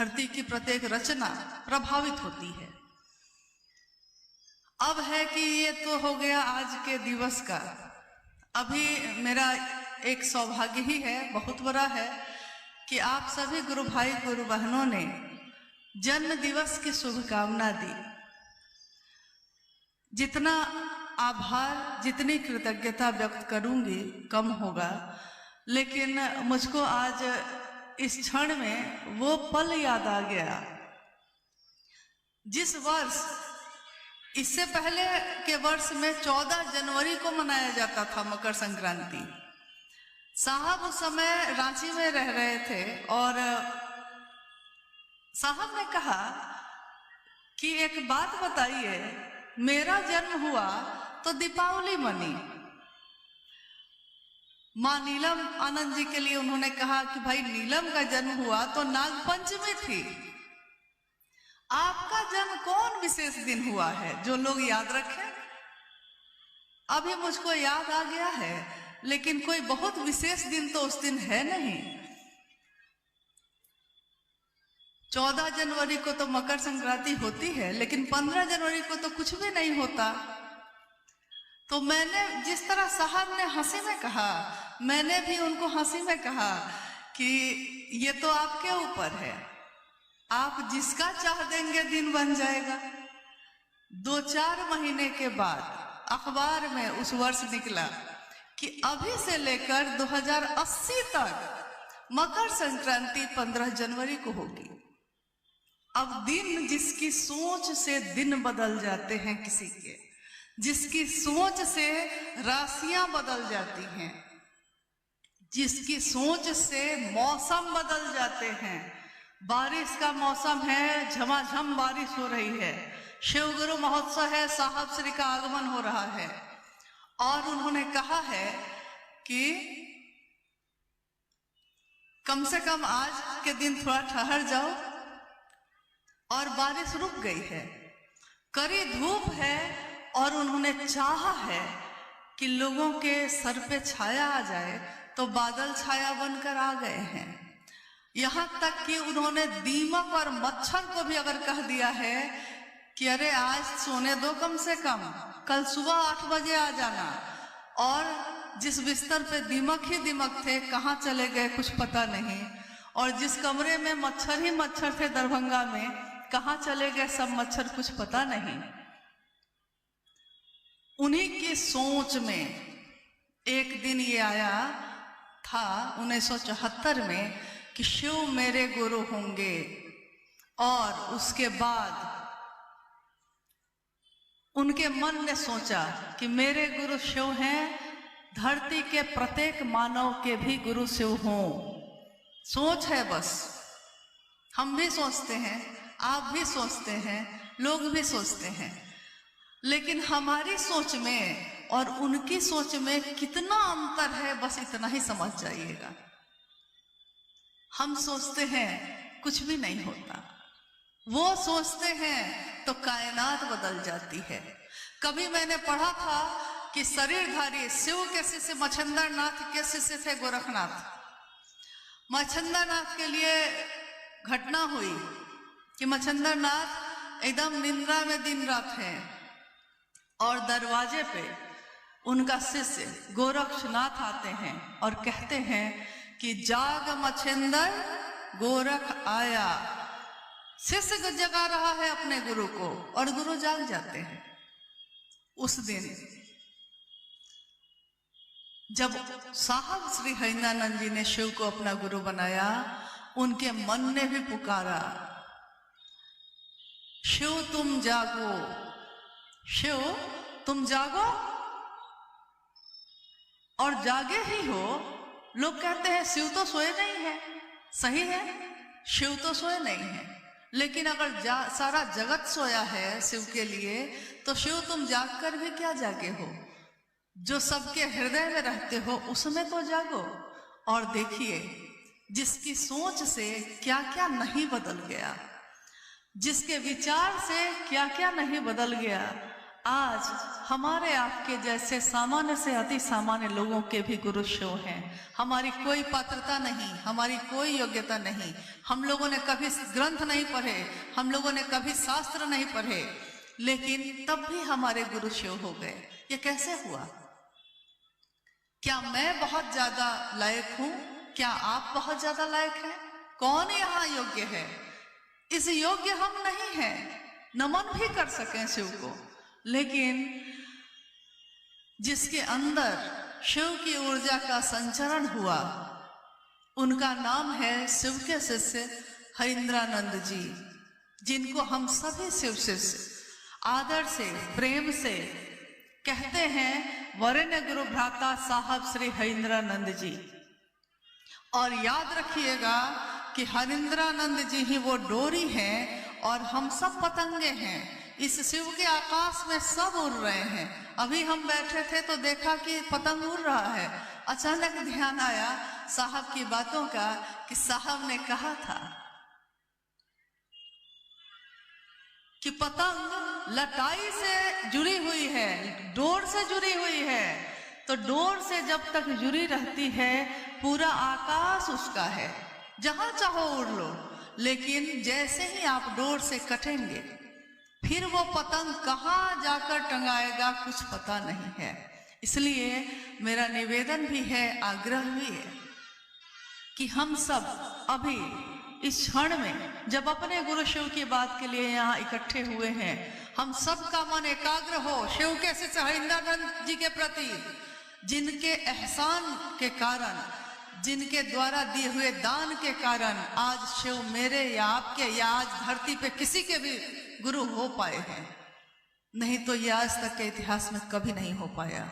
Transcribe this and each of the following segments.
धरती की प्रत्येक रचना प्रभावित होती है। अब है कि ये तो हो गया आज के दिवस का। अभी मेरा एक सौभाग्य ही है, बहुत बड़ा है, कि आप सभी गुरु भाई गुरु बहनों ने जन्म दिवस की शुभकामना दी। जितना आभार, जितनी कृतज्ञता व्यक्त करूंगी कम होगा, लेकिन मुझको आज इस क्षण में वो पल याद आ गया जिस वर्ष, इससे पहले के वर्ष में 14 जनवरी को मनाया जाता था मकर संक्रांति। साहब उस समय रांची में रह रहे थे और साहब ने कहा कि एक बात बताइए, मेरा जन्म हुआ तो दीपावली मनी। माँ नीलम आनंद जी के लिए उन्होंने कहा कि भाई नीलम का जन्म हुआ तो नागपंचमी थी, आपका जन्म कौन विशेष दिन हुआ है जो लोग याद रखें? अभी मुझको याद आ गया है, लेकिन कोई बहुत विशेष दिन तो उस दिन है नहीं। 14 जनवरी को तो मकर संक्रांति होती है, लेकिन 15 जनवरी को तो कुछ भी नहीं होता। तो मैंने जिस तरह साहब ने हंसी में कहा, मैंने भी उनको हंसी में कहा कि ये तो आपके ऊपर है, आप जिसका चाह देंगे दिन बन जाएगा। 2-4 महीने के बाद अखबार में उस वर्ष निकला कि अभी से लेकर 2080 तक मकर संक्रांति 15 जनवरी को होगी। अब दिन, जिसकी सोच से दिन बदल जाते हैं किसी के, जिसकी सोच से राशियां बदल जाती हैं, जिसकी सोच से मौसम बदल जाते हैं। बारिश का मौसम है, झमाझम बारिश हो रही है, शिव गुरु महोत्सव है, साहब श्री का आगमन हो रहा है, और उन्होंने कहा है कि कम से कम आज के दिन थोड़ा ठहर जाओ, और बारिश रुक गई है, कड़ी धूप है, और उन्होंने चाहा है कि लोगों के सर पे छाया आ जाए, तो बादल छाया बनकर आ गए हैं। यहां तक कि उन्होंने दीमक और मच्छर को भी अगर कह दिया है कि अरे आज सोने दो, कम से कम कल सुबह 8 बजे आ जाना, और जिस बिस्तर पे दीमक ही दीमक थे कहाँ चले गए कुछ पता नहीं, और जिस कमरे में मच्छर ही मच्छर थे दरभंगा में, कहाँ चले गए सब मच्छर कुछ पता नहीं। उन्हीं की सोच में एक दिन ये आया था 1974 में कि शिव मेरे गुरु होंगे, और उसके बाद उनके मन ने सोचा कि मेरे गुरु शिव हैं, धरती के प्रत्येक मानव के भी गुरु शिव हों। सोच है बस, हम भी सोचते हैं, आप भी सोचते हैं, लोग भी सोचते हैं, लेकिन हमारी सोच में और उनकी सोच में कितना अंतर है, बस इतना ही समझ जाइएगा। हम सोचते हैं कुछ भी नहीं होता, वो सोचते हैं तो कायनात बदल जाती है। कभी मैंने पढ़ा था कि शरीरधारी शिव के शिष्य मच्छिंद्र नाथ के शिष्य थे गोरखनाथ। मच्छिंद्र नाथ के लिए घटना हुई कि मच्छिंद्र नाथ एकदम निंद्रा में दिन रात हैं, और दरवाजे पे उनका शिष्य गोरक्षनाथ आते हैं और कहते हैं कि जाग मच्छिंद्र गोरख आया। शिष्य को जगा रहा है अपने गुरु को, और गुरु जाग जाते हैं। उस दिन जब साहब श्री हरिनानंद जी ने शिव को अपना गुरु बनाया, उनके मन ने भी पुकारा, शिव तुम जागो, शिव तुम जागो, और जागे ही हो। लोग कहते हैं शिव तो सोए नहीं है, सही है, शिव तो सोए नहीं है, लेकिन अगर सारा जगत सोया है शिव के लिए, तो शिव तुम जाग कर भी क्या जागे हो? जो सबके हृदय में रहते हो उसमें तो जागो। और देखिए जिसकी सोच से क्या क्या नहीं बदल गया, जिसके विचार से क्या क्या नहीं बदल गया। आज हमारे आपके जैसे सामान्य से अति सामान्य लोगों के भी गुरु शिव हैं। हमारी कोई पात्रता नहीं, हमारी कोई योग्यता नहीं, हम लोगों ने कभी ग्रंथ नहीं पढ़े, हम लोगों ने कभी शास्त्र नहीं पढ़े, लेकिन तब भी हमारे गुरु शिव हो गए। ये कैसे हुआ? क्या मैं बहुत ज्यादा लायक हूं? क्या आप बहुत ज्यादा लायक हैं? कौन यहाँ योग्य है? इस योग्य हम नहीं हैं, नमन भी कर सकें शिव को, लेकिन जिसके अंदर शिव की ऊर्जा का संचरण हुआ, उनका नाम है शिव के शिष्य हरीन्द्रानंद जी, जिनको हम सभी शिव शिष्य आदर से, प्रेम से कहते हैं वरेण्य गुरु भ्राता साहब श्री हरीन्द्रानंद जी। और याद रखिएगा कि हरीन्द्रानंद जी ही वो डोरी हैं और हम सब पतंगे हैं। इस शिव के आकाश में सब उड़ रहे हैं। अभी हम बैठे थे तो देखा कि पतंग उड़ रहा है। अचानक ध्यान आया साहब की बातों का कि साहब ने कहा था कि पतंग लटाई से जुड़ी हुई है, डोर से जुड़ी हुई है, तो डोर से जब तक जुड़ी रहती है पूरा आकाश उसका है, जहां चाहो उड़ लो। लेकिन जैसे ही आप डोर से कटेंगे फिर वो पतंग कहाँ जाकर टंगाएगा कुछ पता नहीं है। इसलिए मेरा निवेदन भी है, आग्रह भी है कि हम सब अभी इस क्षण में जब अपने गुरु शिव की बात के लिए यहाँ इकट्ठे हुए हैं, हम सब का मन एकाग्र हो शिव के शिष्य हरीन्द्रानंद जी के प्रति, जिनके एहसान के कारण, जिनके द्वारा दिए हुए दान के कारण आज शिव मेरे या आपके या आज धरती पे किसी के भी गुरु हो पाए हैं। नहीं तो यह आज तक के इतिहास में कभी नहीं हो पाया।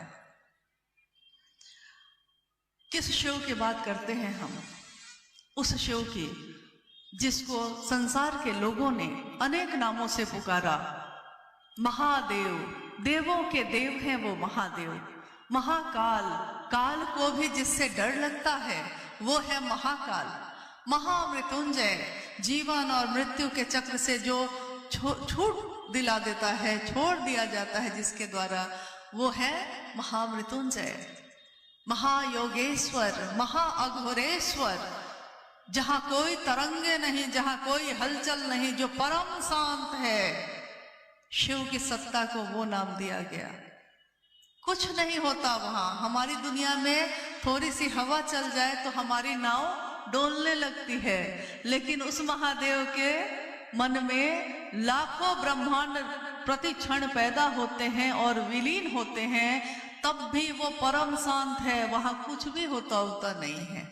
किस शिव की बात करते हैं हम? उस शिव की जिसको संसार के लोगों ने अनेक नामों से पुकारा। महादेव, देवों के देव हैं वो महादेव। महाकाल, काल को भी जिससे डर लगता है वो है महाकाल। महामृत्युंजय, जीवन और मृत्यु के चक्र से जो छूट दिला देता है, छोड़ दिया जाता है जिसके द्वारा, वो है महामृत्युंजय। महायोगेश्वर, महाअघोरेश्वर, जहां कोई तरंगे नहीं, जहां कोई हलचल नहीं, जो परम शांत है, शिव की सत्ता को वो नाम दिया गया। कुछ नहीं होता वहां। हमारी दुनिया में थोड़ी सी हवा चल जाए तो हमारी नाव डोलने लगती है, लेकिन उस महादेव के मन में लाखों ब्रह्मांड प्रति क्षण पैदा होते हैं और विलीन होते हैं, तब भी वो परम शांत है, वहां कुछ भी होता नहीं है।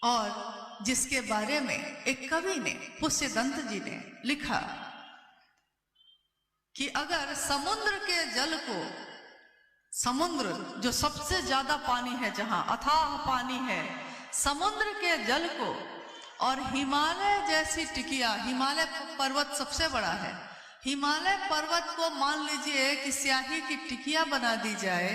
और जिसके बारे में एक कवि ने, पुष्यदंत जी ने लिखा कि अगर समुद्र के जल को, समुद्र जो सबसे ज्यादा पानी है, जहां अथाह पानी है, समुद्र के जल को और हिमालय जैसी टिकिया, हिमालय पर्वत सबसे बड़ा है, हिमालय पर्वत को मान लीजिए कि स्याही की टिकिया बना दी जाए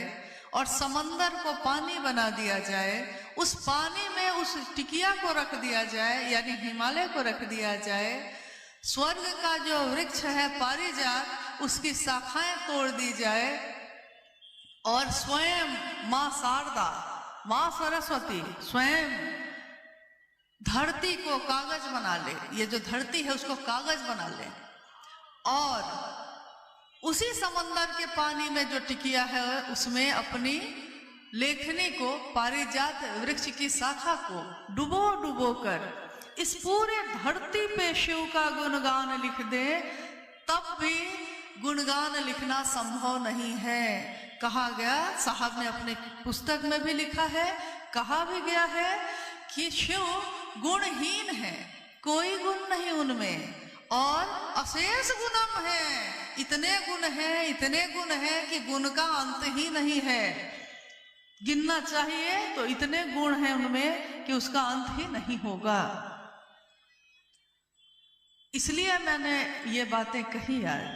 और समंदर को पानी बना दिया जाए, उस पानी में उस टिकिया को रख दिया जाए, यानी हिमालय को रख दिया जाए, स्वर्ग का जो वृक्ष है पारिजात, उसकी शाखाएं तोड़ दी जाए और स्वयं मां शारदा, मां सरस्वती स्वयं धरती को कागज बना ले, ये जो धरती है उसको कागज बना ले, और उसी समंदर के पानी में जो टिकिया है उसमें अपनी लेखनी को, पारिजात वृक्ष की शाखा को डुबो डुबो कर इस पूरे धरती पे शिव का गुणगान लिख दे, तब भी गुणगान लिखना संभव नहीं है। कहा गया, साहब ने अपने पुस्तक में भी लिखा है, कहा भी गया है कि शिव गुणहीन है, कोई गुण नहीं उनमें, और अशेष गुणम है, इतने गुण हैं, इतने गुण हैं कि गुण का अंत ही नहीं है। गिनना चाहिए तो इतने गुण हैं उनमें कि उसका अंत ही नहीं होगा। इसलिए मैंने ये बातें कही आज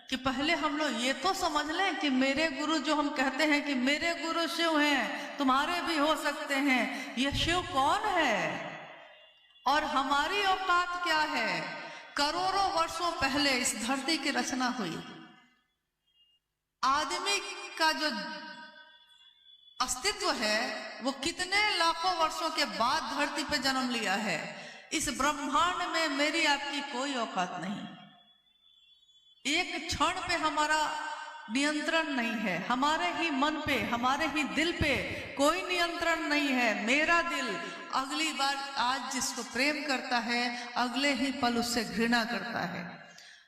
कि पहले हम लोग ये तो समझ लें कि मेरे गुरु, जो हम कहते हैं कि मेरे गुरु शिव हैं, तुम्हारे भी हो सकते हैं, ये शिव कौन है और हमारी औकात क्या है करोड़ों वर्षों पहले इस धरती की रचना हुई। आदमी का जो अस्तित्व है वो कितने लाखों वर्षों के बाद धरती पे जन्म लिया है। इस ब्रह्मांड में मेरी आपकी कोई औकात नहीं। एक क्षण पे हमारा नियंत्रण नहीं है, हमारे ही मन पे, हमारे ही दिल पे कोई नियंत्रण नहीं है। मेरा दिल अगली बार आज जिसको प्रेम करता है अगले ही पल उससे घृणा करता है,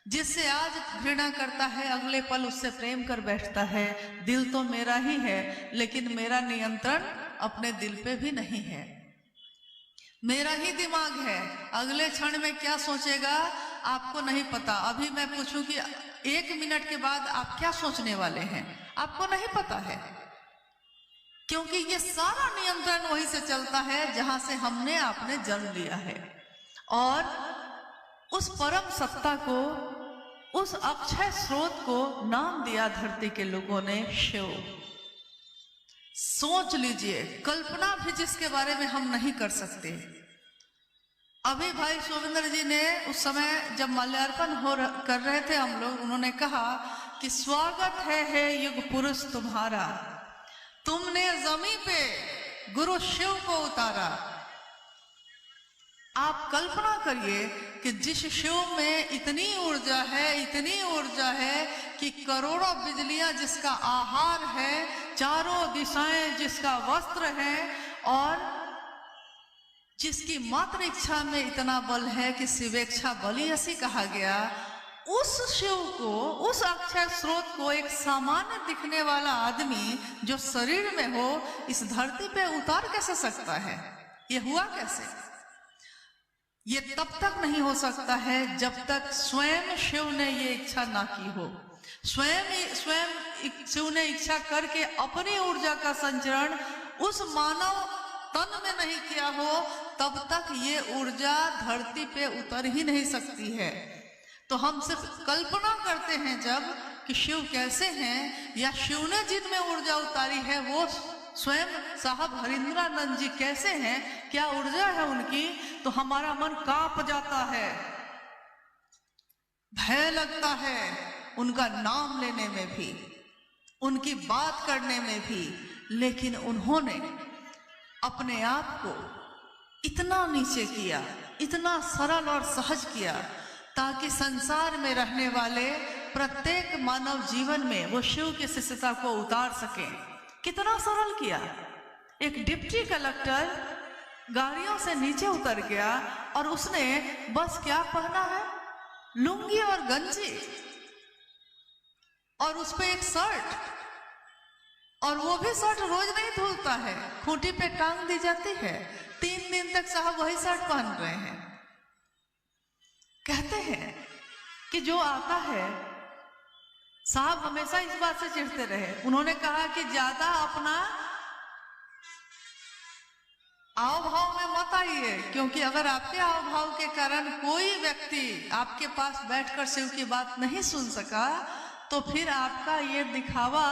जिससे आज घृणा करता है अगले पल उससे प्रेम कर बैठता है। दिल तो मेरा ही है, लेकिन मेरा नियंत्रण अपने दिल पे भी नहीं है। मेरा ही दिमाग है, अगले क्षण में क्या सोचेगा आपको नहीं पता। अभी मैं पूछूं कि 1 मिनट के बाद आप क्या सोचने वाले हैं, आपको नहीं पता है, क्योंकि ये सारा नियंत्रण वहीं से चलता है जहां से हमने आपने जन्म लिया है। और उस परम सत्ता को, उस अक्षय स्रोत को नाम दिया धरती के लोगों ने शिव। सोच लीजिए, कल्पना भी जिसके बारे में हम नहीं कर सकते। अभी भाई शोभिंदर जी ने उस समय जब माल्यार्पण कर रहे थे हम लोग, उन्होंने कहा कि स्वागत है युग पुरुष तुम्हारा, तुमने जमीन पे गुरु शिव को उतारा। आप कल्पना करिए कि जिस शिव में इतनी ऊर्जा है, इतनी ऊर्जा है कि करोड़ों बिजलियां जिसका आहार है, चारों दिशाएं जिसका वस्त्र है, और जिसकी मात्र इच्छा में इतना बल है कि शिवेच्छा बलि ऐसी कहा गया, उस शिव को, उस अक्षय स्रोत को एक सामान्य दिखने वाला आदमी जो शरीर में हो इस धरती पे उतार कैसे सकता है? ये हुआ कैसे? ये तब तक नहीं हो सकता है जब तक स्वयं शिव ने ये इच्छा ना की हो। स्वयं शिव ने इच्छा करके अपनी ऊर्जा का संचरण उस मानव तन में नहीं किया हो, तब तक ये ऊर्जा धरती पे उतर ही नहीं सकती है। तो हम सिर्फ कल्पना करते हैं जब कि शिव कैसे हैं, या शिव ने जिनमें ऊर्जा उतारी है वो स्वयं साहब हरिंद्रानंद जी कैसे हैं, क्या ऊर्जा है उनकी, तो हमारा मन कांप जाता है, भय लगता है उनका नाम लेने में भी, उनकी बात करने में भी। लेकिन उन्होंने अपने आप को इतना नीचे किया, इतना सरल और सहज किया, ताकि संसार में रहने वाले प्रत्येक मानव जीवन में वो शिव की शिष्यता को उतार सके। कितना सरल किया। एक डिप्टी कलेक्टर गाड़ियों से नीचे उतर गया और उसने बस क्या पहना है, लुंगी और गंजी, और उस पे एक शर्ट, और वो भी शर्ट रोज नहीं धुलता है, खूंटी पे टांग दी जाती है। 3 दिन तक साहब वही शर्ट पहन रहे हैं। कहते हैं कि जो आता है, साहब हमेशा इस बात से चिढ़ते रहे, उन्होंने कहा कि ज्यादा अपना आव भाव में मत आइए, क्योंकि अगर आपके आव भाव के कारण कोई व्यक्ति आपके पास बैठकर शिव की बात नहीं सुन सका, तो फिर आपका ये दिखावा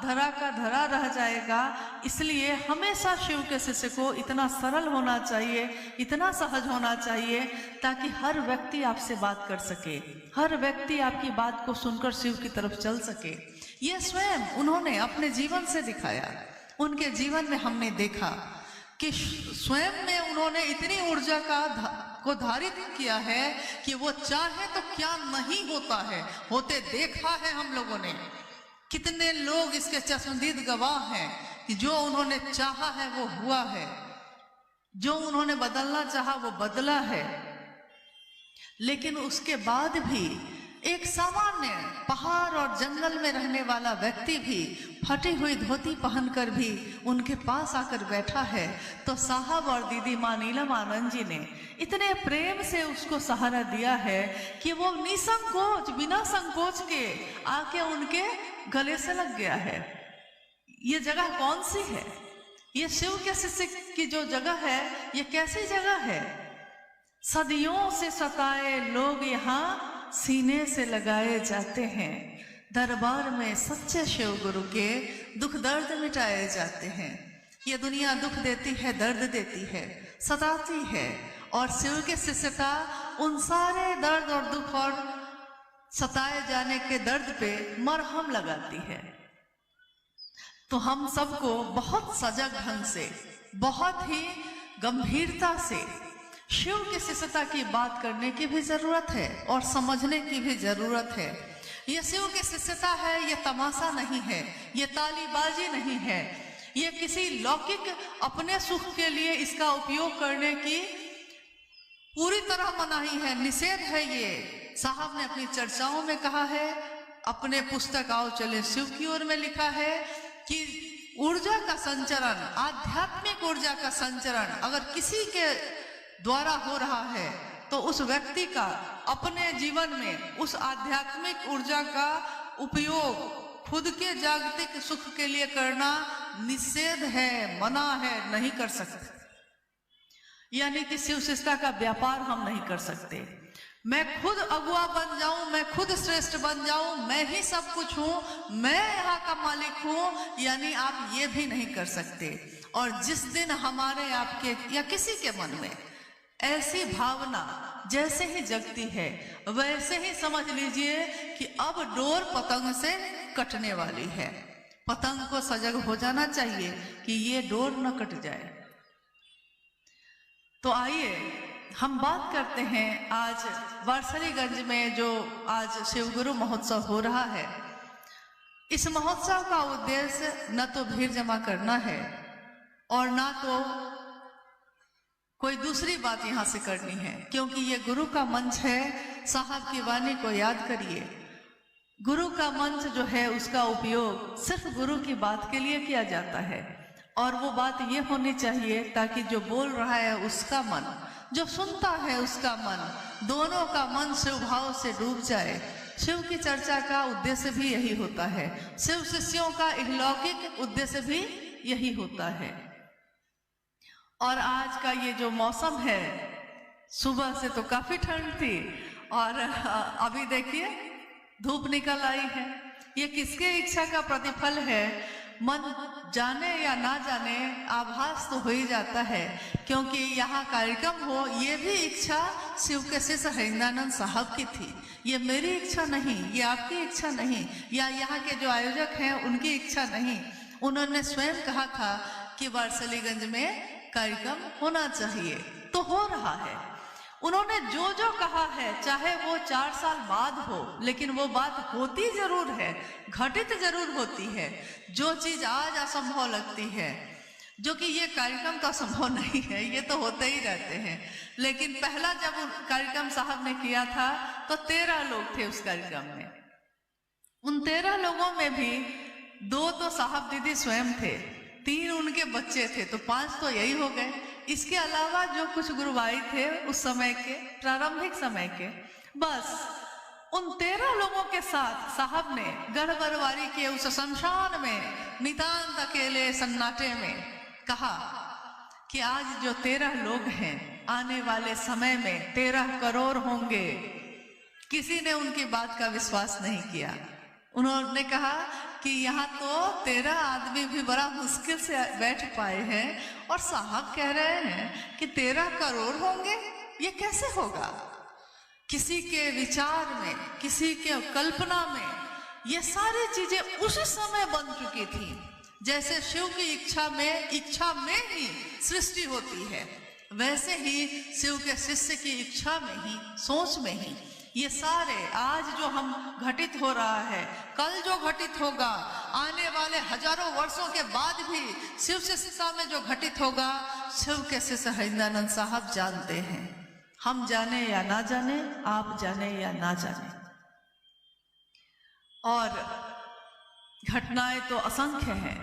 धरा का धरा रह जाएगा। इसलिए हमेशा शिव के शिष्य को इतना सरल होना चाहिए, इतना सहज होना चाहिए, ताकि हर व्यक्ति आपसे बात कर सके, हर व्यक्ति आपकी बात को सुनकर शिव की तरफ चल सके। ये स्वयं उन्होंने अपने जीवन से दिखाया। उनके जीवन में हमने देखा कि स्वयं में उन्होंने इतनी ऊर्जा को धारित किया है कि वो चाहे तो क्या नहीं होता है, होते देखा है हम लोगों ने। कितने लोग इसके चश्मदीद गवाह हैं कि जो उन्होंने चाहा है वो हुआ है, जो उन्होंने बदलना चाहा वो बदला है। लेकिन उसके बाद भी एक सामान्य पहाड़ और जंगल में रहने वाला व्यक्ति भी फटी हुई धोती पहनकर भी उनके पास आकर बैठा है, तो साहब और दीदी माँ नीलम आनंद जी ने इतने प्रेम से उसको सहारा दिया है कि वो निसंकोच, बिना संकोच के आके उनके गले से लग गया है। ये जगह कौन सी है? ये शिव के शिष्य की जो जगह है, ये कैसी जगह है? सदियों से सताए लोग यहाँ सीने से लगाए जाते हैं, दरबार में सच्चे शिव गुरु के दुख दर्द मिटाए जाते हैं। ये दुनिया दुख देती है, दर्द देती है, सताती है, और शिव की शिष्यता उन सारे दर्द और दुख और सताए जाने के दर्द पे मरहम लगाती है। तो हम सबको बहुत सजग ढंग से, बहुत ही गंभीरता से शिव की शिष्यता की बात करने की भी जरूरत है और समझने की भी जरूरत है। ये शिव की शिष्यता है, ये तमाशा नहीं है, ये तालीबाजी नहीं है, ये किसी लौकिक अपने सुख के लिए इसका उपयोग करने की पूरी तरह मनाही है, निषेध है। ये साहब ने अपनी चर्चाओं में कहा है, अपने पुस्तक आओ चले शिव की ओर में लिखा है कि ऊर्जा का संचरण, आध्यात्मिक ऊर्जा का संचरण अगर किसी के द्वारा हो रहा है तो उस व्यक्ति का अपने जीवन में उस आध्यात्मिक ऊर्जा का उपयोग खुद के जागतिक सुख के लिए करना निषेध है, मना है, नहीं कर सकते। यानी कि शिव शिष्यता का व्यापार हम नहीं कर सकते। मैं खुद अगुआ बन जाऊं, मैं खुद श्रेष्ठ बन जाऊं, मैं ही सब कुछ हूं, मैं यहाँ का मालिक हूं, यानी आप ये भी नहीं कर सकते। और जिस दिन हमारे, आपके या किसी के मन में ऐसी भावना जैसे ही जगती है, वैसे ही समझ लीजिए कि अब डोर पतंग से कटने वाली है। पतंग को सजग हो जाना चाहिए कि ये डोर न कट जाए। तो आइए हम बात करते हैं आज वारसलीगंज में जो आज शिवगुरु महोत्सव हो रहा है। इस महोत्सव का उद्देश्य न तो भीड़ जमा करना है और ना तो कोई दूसरी बात यहाँ से करनी है, क्योंकि ये गुरु का मंच है। साहब की वाणी को याद करिए, गुरु का मंच जो है उसका उपयोग सिर्फ गुरु की बात के लिए किया जाता है। और वो बात ये होनी चाहिए ताकि जो बोल रहा है उसका मन, जो सुनता है उसका मन, दोनों का मन शिव भाव से डूब जाए। शिव की चर्चा का उद्देश्य भी यही होता है, शिव शिष्यों का इहलौकिक उद्देश्य भी यही होता है। और आज का ये जो मौसम है, सुबह से तो काफी ठंड थी और अभी देखिए धूप निकल आई है। ये किसके इच्छा का प्रतिफल है? मन जाने या ना जाने आभास तो हो ही जाता है, क्योंकि यहाँ कार्यक्रम हो ये भी इच्छा शिव के शिष्य हरिंद्रानंद साहब की थी। ये मेरी इच्छा नहीं, ये आपकी इच्छा नहीं, या यहाँ के जो आयोजक हैं उनकी इच्छा नहीं। उन्होंने स्वयं कहा था कि वारसलीगंज में कार्यक्रम होना चाहिए, तो हो रहा है। उन्होंने जो जो कहा है, चाहे वो 4 साल बाद हो, लेकिन वो बात होती जरूर है, घटित जरूर होती है। जो चीज आज असंभव लगती है, जो कि ये कार्यक्रम तो असंभव नहीं है, ये तो होते ही रहते हैं। लेकिन पहला जब कार्यक्रम साहब ने किया था तो 13 लोग थे उस कार्यक्रम में। उन 13 लोगों में भी 2 तो साहब दीदी स्वयं थे, 3 उनके बच्चे थे, तो 5 तो यही हो गए। इसके अलावा जो कुछ गुरुभाई थे उस समय के, प्रारंभिक समय के, बस उन 13 लोगों के साथ साहब ने गढ़बरवारी के उस शमशान में नितांत अकेले सन्नाटे में कहा कि आज जो 13 लोग हैं, आने वाले समय में 13 करोड़ होंगे। किसी ने उनकी बात का विश्वास नहीं किया। उन्होंने कहा कि यहाँ तो 13 आदमी भी बड़ा मुश्किल से बैठ पाए हैं और साहब कह रहे हैं कि 13 करोड़ होंगे, ये कैसे होगा? किसी के विचार में, किसी के कल्पना में ये सारी चीजें उसी समय बन चुकी थी। जैसे शिव की इच्छा में ही सृष्टि होती है, वैसे ही शिव के शिष्य की इच्छा में ही, सोच में ही ये सारे आज जो हम घटित हो रहा है, कल जो घटित होगा, आने वाले हजारों वर्षों के बाद भी शिव शिष्यता में जो घटित होगा, शिव के शिष्य हरिंद्रानंद साहब जानते हैं। हम जाने या ना जाने, आप जाने या ना जाने। और घटनाएं तो असंख्य हैं।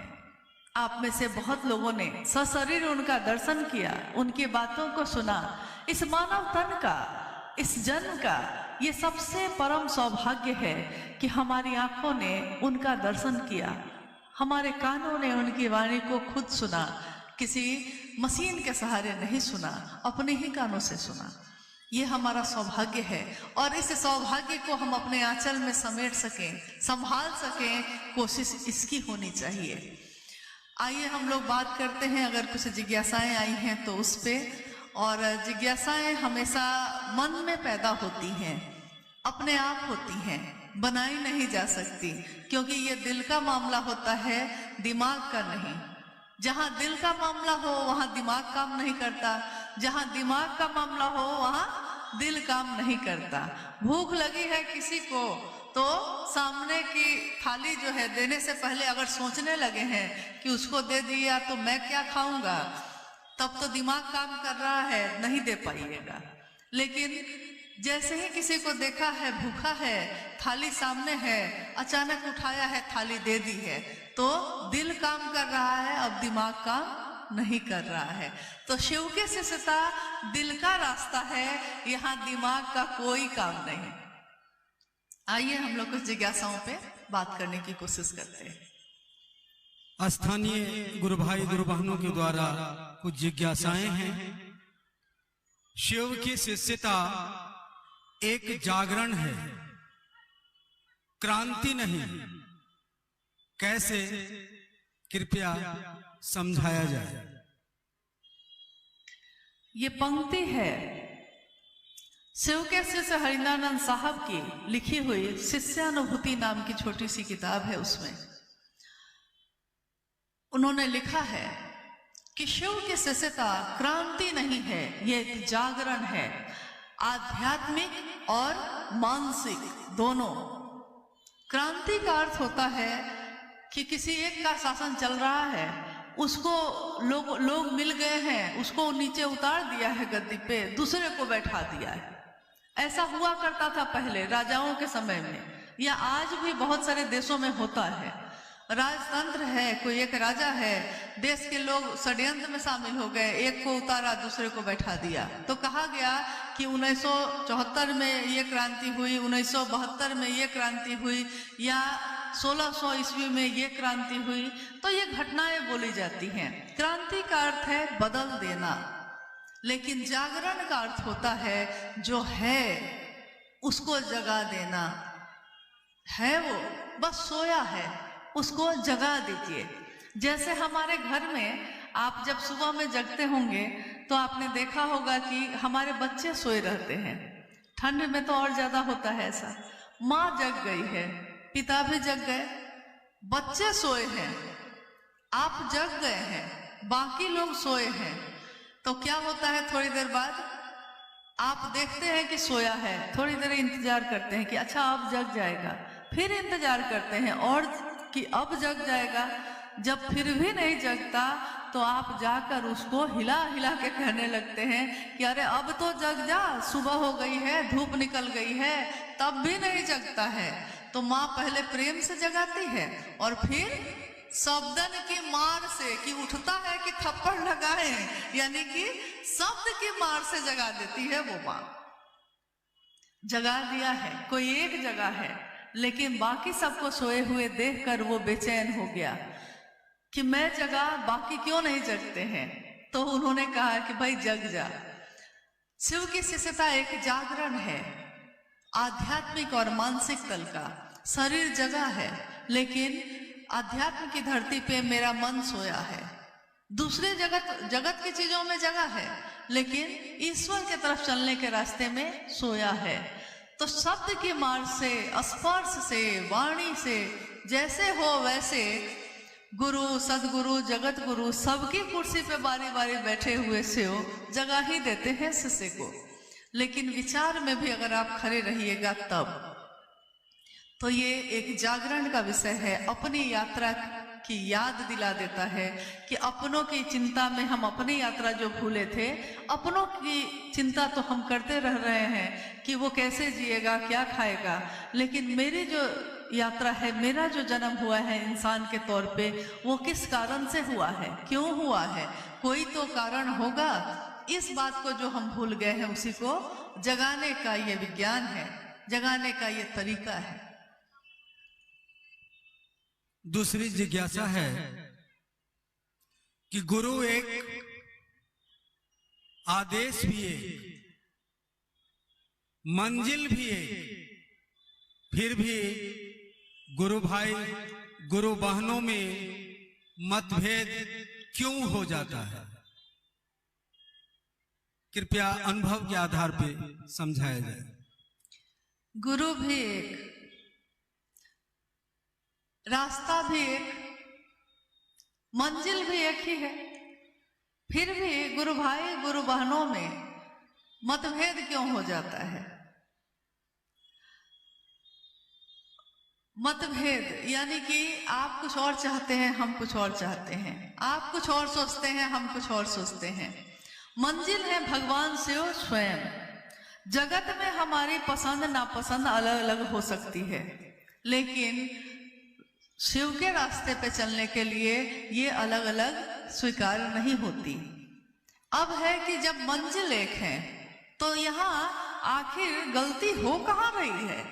आप में से बहुत लोगों ने सशरीर उनका दर्शन किया, उनकी बातों को सुना। इस मानव तन का, इस जन्म का ये सबसे परम सौभाग्य है कि हमारी आंखों ने उनका दर्शन किया, हमारे कानों ने उनकी वाणी को खुद सुना, किसी मशीन के सहारे नहीं सुना, अपने ही कानों से सुना। ये हमारा सौभाग्य है और इस सौभाग्य को हम अपने आंचल में समेट सकें, संभाल सकें, कोशिश इसकी होनी चाहिए। आइए हम लोग बात करते हैं, अगर कुछ जिज्ञासाएं आई हैं तो उस पे। और जिज्ञासाएं हमेशा मन में पैदा होती हैं, अपने आप होती हैं, बनाई नहीं जा सकती, क्योंकि ये दिल का मामला होता है, दिमाग का नहीं। जहां दिल का मामला हो वहां दिमाग काम नहीं करता, जहां दिमाग का मामला हो वहां दिल काम नहीं करता। भूख लगी है किसी को तो सामने की थाली जो है देने से पहले अगर सोचने लगे हैं कि उसको दे दिया तो मैं क्या खाऊंगा, तब तो दिमाग काम कर रहा है, नहीं दे पाइएगा। लेकिन जैसे ही किसी को देखा है भूखा है, थाली सामने है, अचानक उठाया है, थाली दे दी है, तो दिल काम कर रहा है, अब दिमाग काम नहीं कर रहा है। तो शिव के शिष्यता दिल का रास्ता है, यहाँ दिमाग का कोई काम नहीं। आइए हम लोग कुछ जिज्ञासाओं पे बात करने की कोशिश करते हैं। स्थानीय गुरु भाई गुरु बहनों के द्वारा कुछ जिज्ञासाएं हैं। शिव की शिष्यता एक जागरण है, क्रांति नहीं। कैसे, कृपया समझाया जाए। ये पंक्ति है शिव के शिष्य हरिनानंद साहब की लिखी हुई शिष्यानुभूति नाम की छोटी सी किताब है। उसमें उन्होंने लिखा है कि शिव की शिष्यता क्रांति नहीं है, ये एक जागरण है, आध्यात्मिक और मानसिक दोनों। क्रांति का अर्थ होता है कि किसी एक का शासन चल रहा है, उसको लोग मिल गए हैं, उसको नीचे उतार दिया है गद्दी पे, दूसरे को बैठा दिया है। ऐसा हुआ करता था पहले राजाओं के समय में, या आज भी बहुत सारे देशों में होता है। राजतंत्र है, कोई एक राजा है, देश के लोग षड्यंत्र में शामिल हो गए, एक को उतारा दूसरे को बैठा दिया। तो कहा गया कि 1974 में ये क्रांति हुई, 1972 में ये क्रांति हुई, या 1600 ईस्वी में ये क्रांति हुई। तो ये घटनाएं बोली जाती हैं। क्रांति का अर्थ है बदल देना, लेकिन जागरण का अर्थ होता है जो है उसको जगा देना। है वो बस सोया है, उसको जगा दीजिए। जैसे हमारे घर में आप जब सुबह में जगते होंगे तो आपने देखा होगा कि हमारे बच्चे सोए रहते हैं। ठंड में तो और ज्यादा होता है ऐसा। माँ जग गई है, पिता भी जग गए, बच्चे सोए हैं, आप जग गए हैं, बाकी लोग सोए हैं। तो क्या होता है, थोड़ी देर बाद आप देखते हैं कि सोया है, थोड़ी देर इंतजार करते हैं कि अच्छा अब जग जाएगा, फिर इंतजार करते हैं और कि अब जग जाएगा। जब फिर भी नहीं जगता तो आप जाकर उसको हिला हिला के कहने लगते हैं कि अरे अब तो जग जा, सुबह हो गई है, धूप निकल गई है, तब भी नहीं जगता है। तो माँ पहले प्रेम से जगाती है और फिर शब्दन की मार से, कि उठता है कि थप्पड़ लगाए, यानी कि शब्द की मार से जगा देती है वो माँ। जगा दिया है, कोई एक जगह है, लेकिन बाकी सबको सोए हुए देखकर वो बेचैन हो गया कि मैं जगा, बाकी क्यों नहीं जगते हैं। तो उन्होंने कहा कि भाई जग जा। शिव की शिष्यता एक जागरण है, आध्यात्मिक और मानसिक तल का। शरीर जगा है, लेकिन आध्यात्म की धरती पे मेरा मन सोया है। दूसरे जगत की चीजों में जगा है, लेकिन ईश्वर की तरफ चलने के रास्ते में सोया है। तो शब्द की मार से, स्पर्श से, वाणी से, जैसे हो वैसे गुरु, सदगुरु, जगत गुरु सबकी कुर्सी पे बारी बारी बैठे हुए शिव जगा ही देते हैं शिष्य को। लेकिन विचार में भी अगर आप खड़े रहिएगा तब। तो ये एक जागरण का विषय है, अपनी यात्रा की याद दिला देता है कि अपनों की चिंता में हम अपनी यात्रा जो भूले थे, अपनों की चिंता तो हम करते रह रहे हैं कि वो कैसे जिएगा, क्या खाएगा, लेकिन मेरी जो यात्रा है, मेरा जो जन्म हुआ है इंसान के तौर पे, वो किस कारण से हुआ है, क्यों हुआ है, कोई तो कारण होगा। इस बात को जो हम भूल गए हैं, उसी को जगाने का ये विज्ञान है, जगाने का ये तरीका है। दूसरी जिज्ञासा है कि गुरु एक, आदेश भी एक, मंजिल भी एक, फिर भी गुरु भाई गुरु बहनों में मतभेद क्यों हो जाता है? कृपया अनुभव के आधार पे समझाया जाए। गुरु भी एक, रास्ता भी एक, मंजिल भी एक ही है। फिर भी गुरु भाई गुरु बहनों में मतभेद क्यों हो जाता है? मतभेद यानी कि आप कुछ और चाहते हैं, हम कुछ और चाहते हैं, आप कुछ और सोचते हैं, हम कुछ और सोचते हैं। मंजिल है भगवान शिव स्वयं। जगत में हमारी पसंद नापसंद अलग अलग हो सकती है, लेकिन शिव के रास्ते पे चलने के लिए ये अलग अलग स्वीकार नहीं होती। अब है कि जब मंजिल एक है तो यहाँ आखिर गलती हो कहाँ रही है?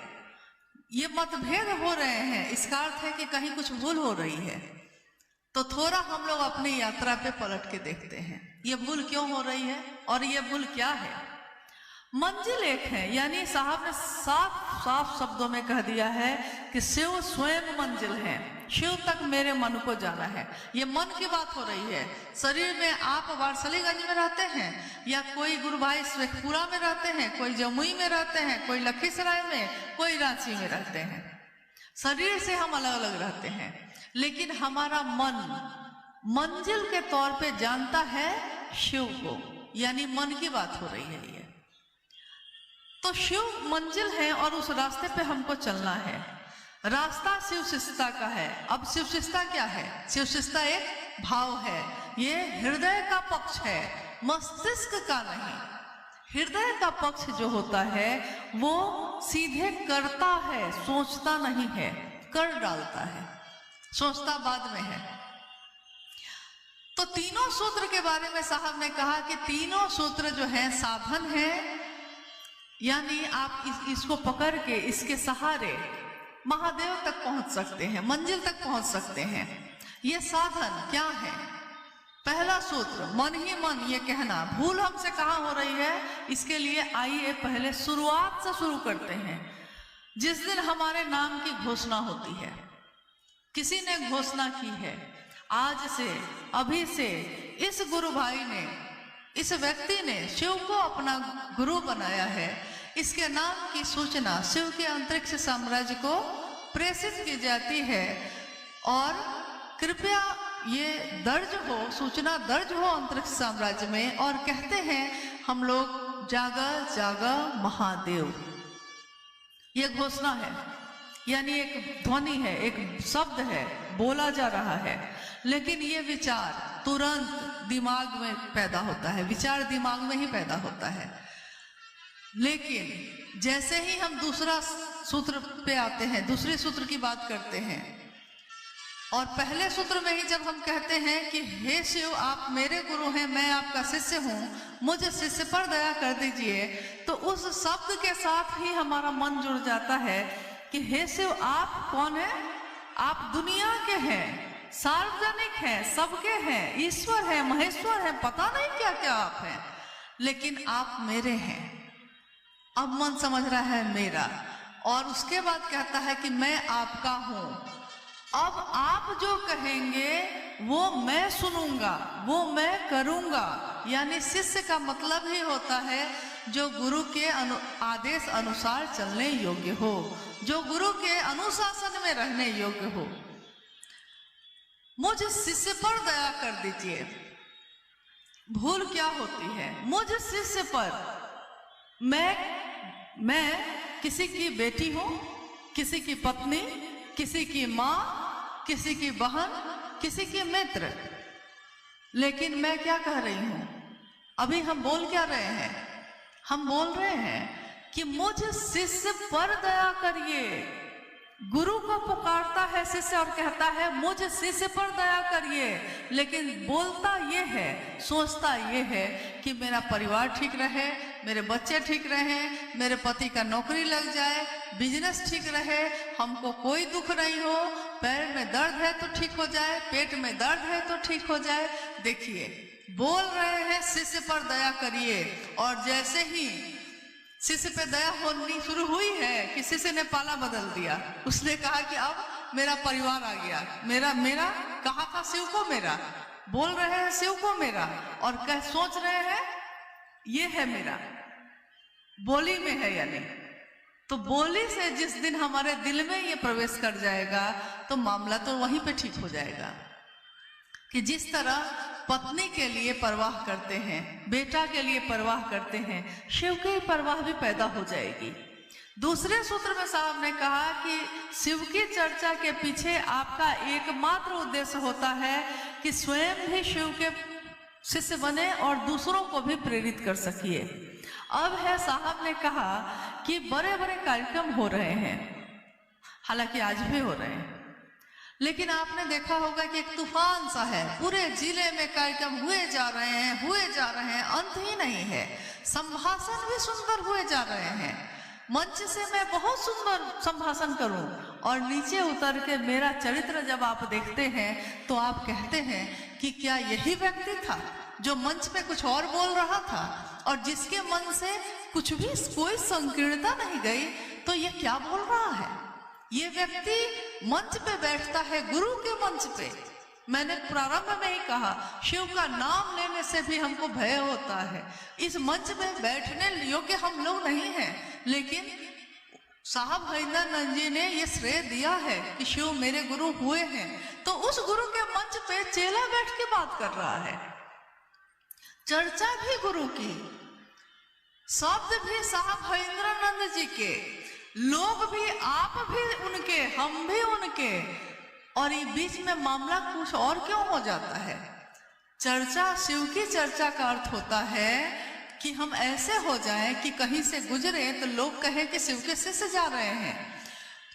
ये मतभेद हो रहे हैं, इसका अर्थ है कि कहीं कुछ भूल हो रही है। तो थोड़ा हम लोग अपनी यात्रा पे पलट के देखते हैं, ये भूल क्यों हो रही है और ये भूल क्या है। मंजिल एक है, यानी साहब ने साफ साफ शब्दों में कह दिया है कि शिव स्वयं मंजिल है। शिव तक मेरे मन को जाना है, ये मन की बात हो रही है। शरीर में आप वारसलीगंज में रहते हैं, या कोई गुरु भाई शेखपुरा में रहते हैं, कोई जमुई में रहते हैं, कोई लखीसराय में, कोई रांची में रहते हैं। शरीर से हम अलग अलग रहते हैं, लेकिन हमारा मन मंजिल के तौर पे जानता है शिव को, यानी मन की बात हो रही है ये। तो शिव मंजिल है और उस रास्ते पे हमको चलना है। रास्ता शिव शिष्टता का है। अब शिव शिष्टता क्या है? शिव शिष्टता एक भाव है, ये हृदय का पक्ष है, मस्तिष्क का नहीं। हृदय का पक्ष जो होता है वो सीधे करता है, सोचता नहीं है, कर डालता है, सोचता बाद में है। तो तीनों सूत्र के बारे में साहब ने कहा कि तीनों सूत्र जो है साधन है, यानी आप इसको पकड़ के इसके सहारे महादेव तक पहुंच सकते हैं, मंजिल तक पहुंच सकते हैं। ये साधन क्या है? पहला सूत्र मन ही मन, ये कहना। भूल हमसे कहाँ हो रही है? इसके लिए आइए पहले शुरुआत से शुरू करते हैं। जिस दिन हमारे नाम की घोषणा होती है, किसी ने घोषणा की है, आज से, अभी से इस गुरु भाई ने, इस व्यक्ति ने शिव को अपना गुरु बनाया है, इसके नाम की सूचना शिव के अंतरिक्ष साम्राज्य को प्रेषित की जाती है। और कृपया ये दर्ज हो, सूचना दर्ज हो अंतरिक्ष साम्राज्य में, और कहते हैं हम लोग जागा जागा महादेव। ये घोषणा है, यानी एक ध्वनि है, एक शब्द है, बोला जा रहा है। लेकिन ये विचार तुरंत दिमाग में पैदा होता है, विचार दिमाग में ही पैदा होता है। लेकिन जैसे ही हम दूसरा सूत्र पे आते हैं, दूसरे सूत्र की बात करते हैं, और पहले सूत्र में ही जब हम कहते हैं कि हे शिव आप मेरे गुरु हैं, मैं आपका शिष्य हूँ, मुझ शिष्य पर दया कर दीजिए, तो उस शब्द के साथ ही हमारा मन जुड़ जाता है कि हे शिव आप कौन है? आप दुनिया के हैं, सार्वजनिक हैं, सबके हैं, ईश्वर हैं, महेश्वर हैं, पता नहीं क्या क्या आप हैं, लेकिन आप मेरे हैं। अब मन समझ रहा है मेरा, और उसके बाद कहता है कि मैं आपका हूं। अब आप जो कहेंगे वो मैं सुनूंगा, वो मैं करूंगा। यानी शिष्य का मतलब ही होता है जो गुरु के आदेश अनुसार चलने योग्य हो, जो गुरु के अनुशासन में रहने योग्य हो। मुझ शिष्य पर दया कर दीजिए। भूल क्या होती है? मुझ शिष्य पर मैं किसी की बेटी हूं, किसी की पत्नी, किसी की मां, किसी की बहन, किसी की मित्र। लेकिन मैं क्या कह रही हूं? अभी हम बोल क्या रहे हैं? हम बोल रहे हैं कि मुझ शिष्य पर दया करिए। गुरु को पुकारता है शिष्य और कहता है मुझ शिष्य पर दया करिए, लेकिन बोलता ये है, सोचता ये है कि मेरा परिवार ठीक रहे, मेरे बच्चे ठीक रहे, मेरे पति का नौकरी लग जाए, बिजनेस ठीक रहे, हमको कोई दुख नहीं हो, पैर में दर्द है तो ठीक हो जाए, पेट में दर्द है तो ठीक हो जाए। देखिए, बोल रहे हैं शिष्य पर दया करिए, और जैसे ही शिष्य पे दया होनी शुरू हुई है कि शिष्य ने पाला बदल दिया। उसने कहा कि अब मेरा परिवार आ गया, मेरा कहा था शिव को मेरा, बोल रहे हैं शिव को मेरा, और सोच रहे हैं ये है मेरा, बोली में है यानी। तो बोली से जिस दिन हमारे दिल में ये प्रवेश कर जाएगा तो मामला तो वहीं पे ठीक हो जाएगा। कि जिस तरह पत्नी के लिए परवाह करते हैं, बेटा के लिए परवाह करते हैं, शिव की परवाह भी पैदा हो जाएगी। दूसरे सूत्र में साहब ने कहा कि शिव की चर्चा के पीछे आपका एकमात्र उद्देश्य होता है कि स्वयं भी शिव के शिष्य बने और दूसरों को भी प्रेरित कर सकिए। अब है, साहब ने कहा कि बड़े बड़े कार्यक्रम हो रहे हैं, हालांकि आज भी हो रहे हैं, लेकिन आपने देखा होगा कि एक तूफान सा है, पूरे जिले में कार्यक्रम हुए जा रहे हैं, अंत ही नहीं है। संभाषण भी सुंदर हुए जा रहे हैं। मंच से मैं बहुत सुंदर संभाषण करूं और नीचे उतर के मेरा चरित्र जब आप देखते हैं तो आप कहते हैं कि क्या यही व्यक्ति था जो मंच पे कुछ और बोल रहा था और जिसके मन से कुछ भी कोई संकीर्णता नहीं गई, तो ये क्या बोल रहा है? ये व्यक्ति मंच पे बैठता है, गुरु के मंच पे। मैंने प्रारंभ में ही कहा, शिव का नाम लेने से भी हमको भय होता है। इस मंच में बैठने योग्य हम लोग नहीं हैं, लेकिन साहब हरिंदर जी ने ये श्रेय दिया है कि शिव मेरे गुरु हुए हैं, तो उस गुरु के मंच पे चेला बैठ के बात कर रहा है। चर्चा भी गुरु की, शब्द भी साहब हरिंद्रानंद जी के, लोग भी, आप भी उनके, हम भी उनके, और ये बीच में मामला कुछ और क्यों हो जाता है? चर्चा, शिव की चर्चा का अर्थ होता है कि हम ऐसे हो जाएं कि कहीं से गुजरे तो लोग कहें कि शिव के शिष्य जा रहे हैं।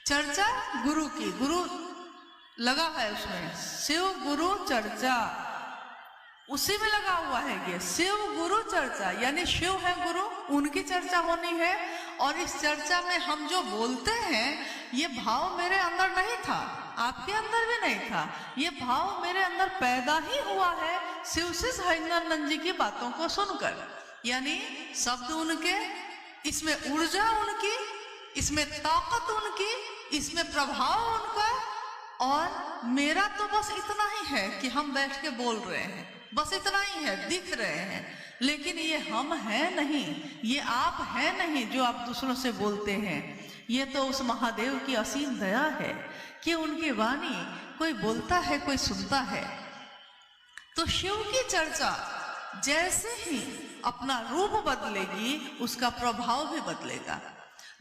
चर्चा गुरु की, गुरु लगा है उसमें, शिव गुरु चर्चा उसी में लगा हुआ है। ये शिव गुरु चर्चा यानी शिव है गुरु, उनकी चर्चा होनी है। और इस चर्चा में हम जो बोलते हैं, ये भाव मेरे अंदर नहीं था, आपके अंदर भी नहीं था, ये भाव मेरे अंदर पैदा ही हुआ है शिव शिष्य हरिंदरानंद जी की बातों को सुनकर। यानी शब्द उनके, इसमें ऊर्जा उनकी, इसमें ताकत उनकी, इसमें प्रभाव उनका, और मेरा तो बस इतना ही है कि हम बैठ के बोल रहे हैं, बस इतना ही है, दिख रहे हैं, लेकिन ये हम हैं नहीं, ये आप हैं नहीं जो आप दूसरों से बोलते हैं। ये तो उस महादेव की असीम दया है कि उनकी वाणी कोई बोलता है, कोई सुनता है। तो शिव की चर्चा जैसे ही अपना रूप बदलेगी, उसका प्रभाव भी बदलेगा।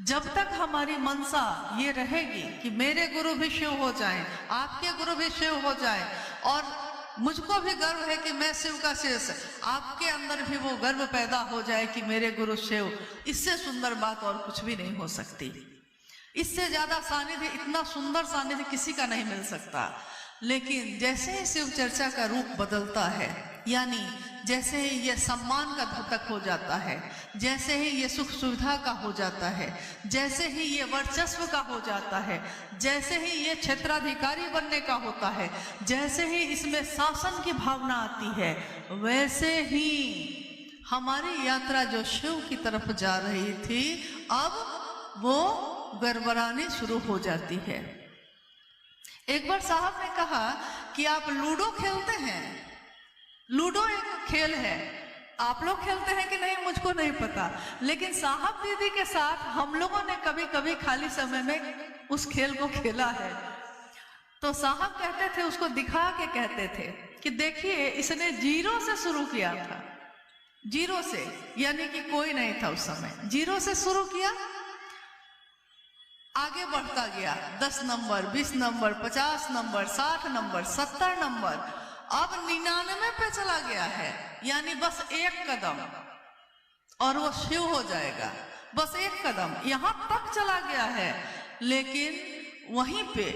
जब तक हमारी मनसा ये रहेगी कि मेरे गुरु भी शिव हो जाएं, आपके गुरु भी शिव हो जाएं, और मुझको भी गर्व है कि मैं शिव का शिष्य, आपके अंदर भी वो गर्व पैदा हो जाए कि मेरे गुरु शिव, इससे सुंदर बात और कुछ भी नहीं हो सकती। इससे ज्यादा सानिध्य, इतना सुंदर सानिध्य किसी का नहीं मिल सकता। लेकिन जैसे ही शिव चर्चा का रूप बदलता है, यानी जैसे ही ये सम्मान का द्योतक हो जाता है, जैसे ही ये सुख सुविधा का हो जाता है, जैसे ही ये वर्चस्व का हो जाता है, जैसे ही ये क्षेत्राधिकारी बनने का होता है, जैसे ही इसमें शासन की भावना आती है, वैसे ही हमारी यात्रा जो शिव की तरफ जा रही थी, अब वो गड़बड़ानी शुरू हो जाती है। एक बार साहब ने कहा कि आप लूडो खेलते हैं। लूडो एक खेल है, आप लोग खेलते हैं कि नहीं मुझको नहीं पता, लेकिन साहब दीदी के साथ हम लोगों ने कभी कभी खाली समय में उस खेल को खेला है। तो साहब कहते थे, उसको दिखा के कहते थे कि देखिए इसने 0 से शुरू किया था, 0 से, यानी कि कोई नहीं था उस समय, 0 से शुरू किया, आगे बढ़ता गया, 10 number, 20 number, 50 number, 60 number, 70 number, अब 99 पे चला गया है। यानी बस एक कदम और वो शिव हो जाएगा, बस एक कदम यहां तक चला गया है। लेकिन वहीं पे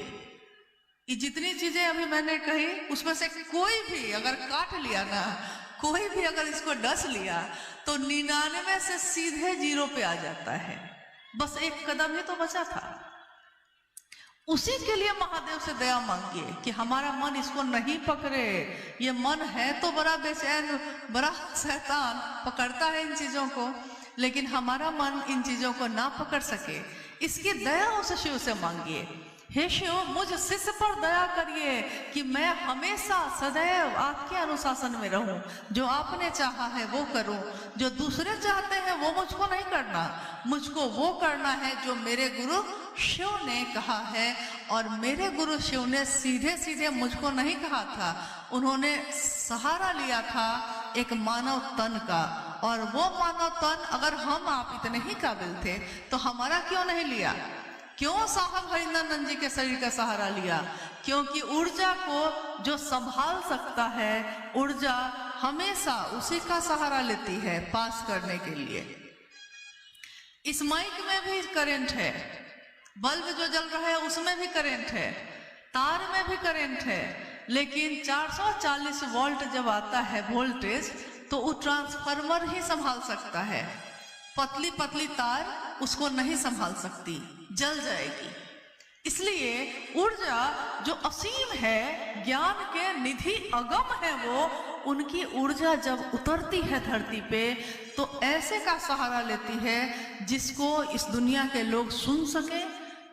ये जितनी चीजें अभी मैंने कही, उसमें से कोई भी अगर काट लिया ना, कोई भी अगर इसको डस लिया, तो 99 से सीधे 0 पे आ जाता है। बस एक कदम ही तो बचा था। उसी के लिए महादेव से दया मांगिए कि हमारा मन इसको नहीं पकड़े। ये मन है तो बड़ा बेचैन, बड़ा शैतान, पकड़ता है इन चीजों को, लेकिन हमारा मन इन चीजों को ना पकड़ सके, इसकी दया उस शिव से मांगिए। हे शिव, मुझ शिष्य पर दया करिए कि मैं हमेशा सदैव आपके अनुशासन में रहूं। जो आपने चाहा है वो करूं, जो दूसरे चाहते हैं वो मुझको नहीं करना, मुझको वो करना है जो मेरे गुरु शिव ने कहा है। और मेरे गुरु शिव ने सीधे सीधे मुझको नहीं कहा था, उन्होंने सहारा लिया था एक मानव तन का। और वो मानव तन अगर हम आप इतने ही काबिल थे तो हमारा क्यों नहीं लिया? क्यों साहब हरिनंदन जी के शरीर का सहारा लिया? क्योंकि ऊर्जा को जो संभाल सकता है, ऊर्जा हमेशा उसी का सहारा लेती है पास करने के लिए। इस माइक में भी करंट है, बल्ब जो जल रहा है उसमें भी करंट है, तार में भी करंट है, लेकिन 440 वोल्ट जब आता है वोल्टेज तो वो ट्रांसफार्मर ही संभाल सकता है। पतली पतली तार उसको नहीं संभाल सकती, जल जाएगी। इसलिए ऊर्जा जो असीम है, ज्ञान के निधि अगम है, वो उनकी ऊर्जा जब उतरती है धरती पे तो ऐसे का सहारा लेती है जिसको इस दुनिया के लोग सुन सके,